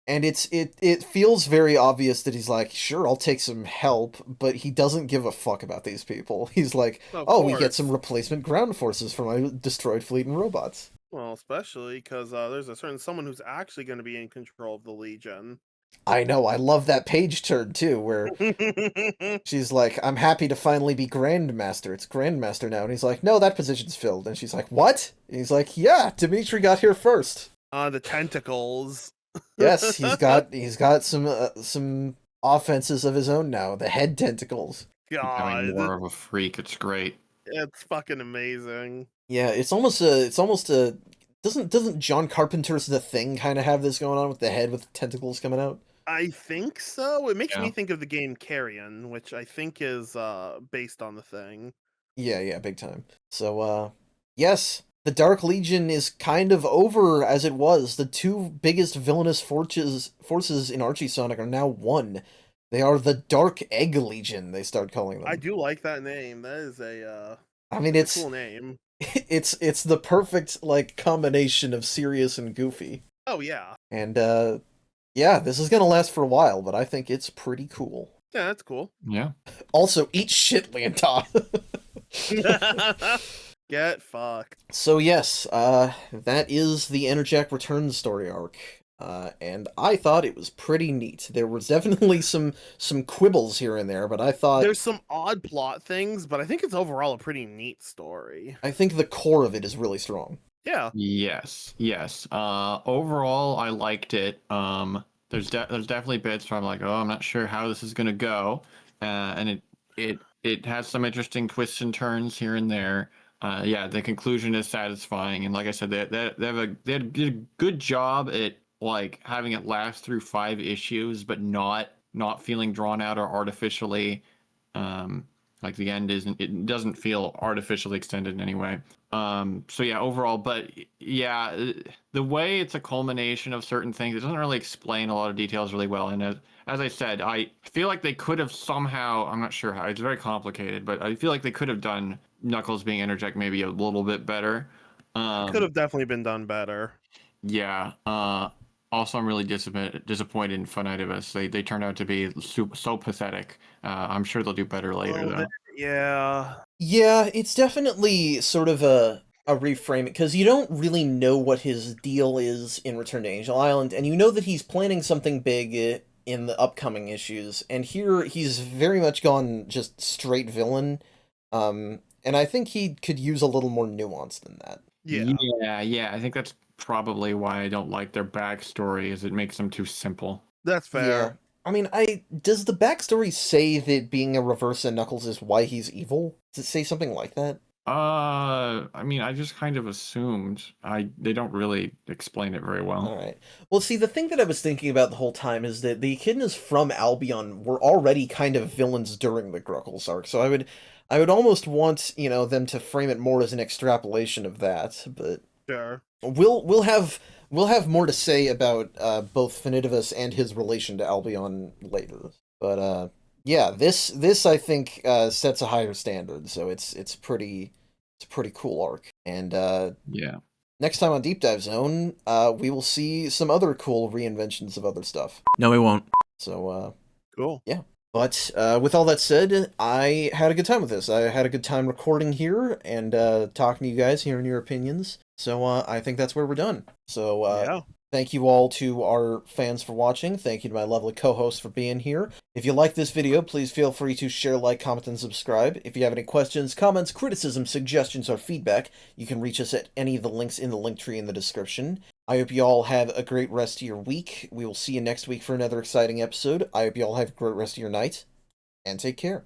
And it feels very obvious that he's like, sure, I'll take some help, but he doesn't give a fuck about these people. He's like, we get some replacement ground forces for my destroyed fleet and robots.
Well, especially because there's a certain someone who's actually going to be in control of the Legion.
I know, I love that page turn, too, where she's like, I'm happy to finally be Grandmaster. It's Grandmaster now. And he's like, no, that position's filled. And she's like, what? And he's like, yeah, Dimitri got here first.
The tentacles.
Yes, he's got some offenses of his own now. The head tentacles.
God,
Becoming more of a freak. It's great.
It's fucking amazing.
Yeah, it's almost a doesn't John Carpenter's The Thing kind of have this going on with the head with tentacles coming out?
I think so. It makes me think of the game Carrion, which I think is based on The Thing.
Yeah, big time. So yes, the Dark Legion is kind of over as it was. The two biggest villainous forces in Archie Sonic are now one. They are the Dark Egg Legion, they start calling them.
I do like that name. That is a
it's
a cool name.
It's the perfect combination of serious and goofy.
Oh yeah.
And yeah, this is gonna last for a while, but I think it's pretty cool.
Yeah, that's cool.
Yeah.
Also, eat shit, Leonta.
Get fucked.
So yes, that is the Enerjak Return story arc. And I thought it was pretty neat. There was definitely some quibbles here and there, but I thought
There's some odd plot things, but I think it's overall a pretty neat story.
I think the core of it is really strong.
Yeah.
Yes. Overall, I liked it. There's definitely bits where I'm like, oh, I'm not sure how this is gonna go, and it has some interesting twists and turns here and there. Yeah, the conclusion is satisfying, and like I said, they did a good job at like having it last through 5 issues, but not feeling drawn out or artificially. Like the end doesn't feel artificially extended in any way. So yeah, overall, but yeah, the way it's a culmination of certain things, it doesn't really explain a lot of details really well. And as I said, I feel like they could have somehow, I'm not sure how, it's very complicated, but I feel like they could have done Knuckles being Enerjak maybe a little bit better.
Could have definitely been done better.
Yeah. Also, I'm really disappointed in Funitivus. They turned out to be so pathetic. I'm sure they'll do better later, though.
Yeah.
Yeah, it's definitely sort of a reframing, because you don't really know what his deal is in Return to Angel Island, and you know that he's planning something big in the upcoming issues, and here he's very much gone just straight villain, and I think he could use a little more nuance than that.
Yeah.
I think that's probably why I don't like their backstory, is it makes them too simple.
That's fair.
Yeah. I mean, does the backstory say that being a reverse of Knuckles is why he's evil? Does it say something like that?
I mean, I just kind of assumed. They don't really explain it very well.
All right. Well, see, the thing that I was thinking about the whole time is that the echidnas from Albion were already kind of villains during the Gruckles arc, so I would almost want, them to frame it more as an extrapolation of that, but
Sure.
we'll have more to say about both Finitivus and his relation to Albion later. But yeah, this I think sets a higher standard, so it's a pretty cool arc. And
Yeah.
next time on Deep Dive Zone, we will see some other cool reinventions of other stuff.
No, we won't.
So
Cool.
yeah. But with all that said, I had a good time with this. I had a good time recording here and talking to you guys, hearing your opinions. So I think that's where we're done. So
Yeah.
thank you all to our fans for watching. Thank you to my lovely co-host for being here. If you like this video, please feel free to share, like, comment, and subscribe. If you have any questions, comments, criticisms, suggestions, or feedback, you can reach us at any of the links in the link tree in the description. I hope you all have a great rest of your week. We will see you next week for another exciting episode. I hope you all have a great rest of your night, and take care.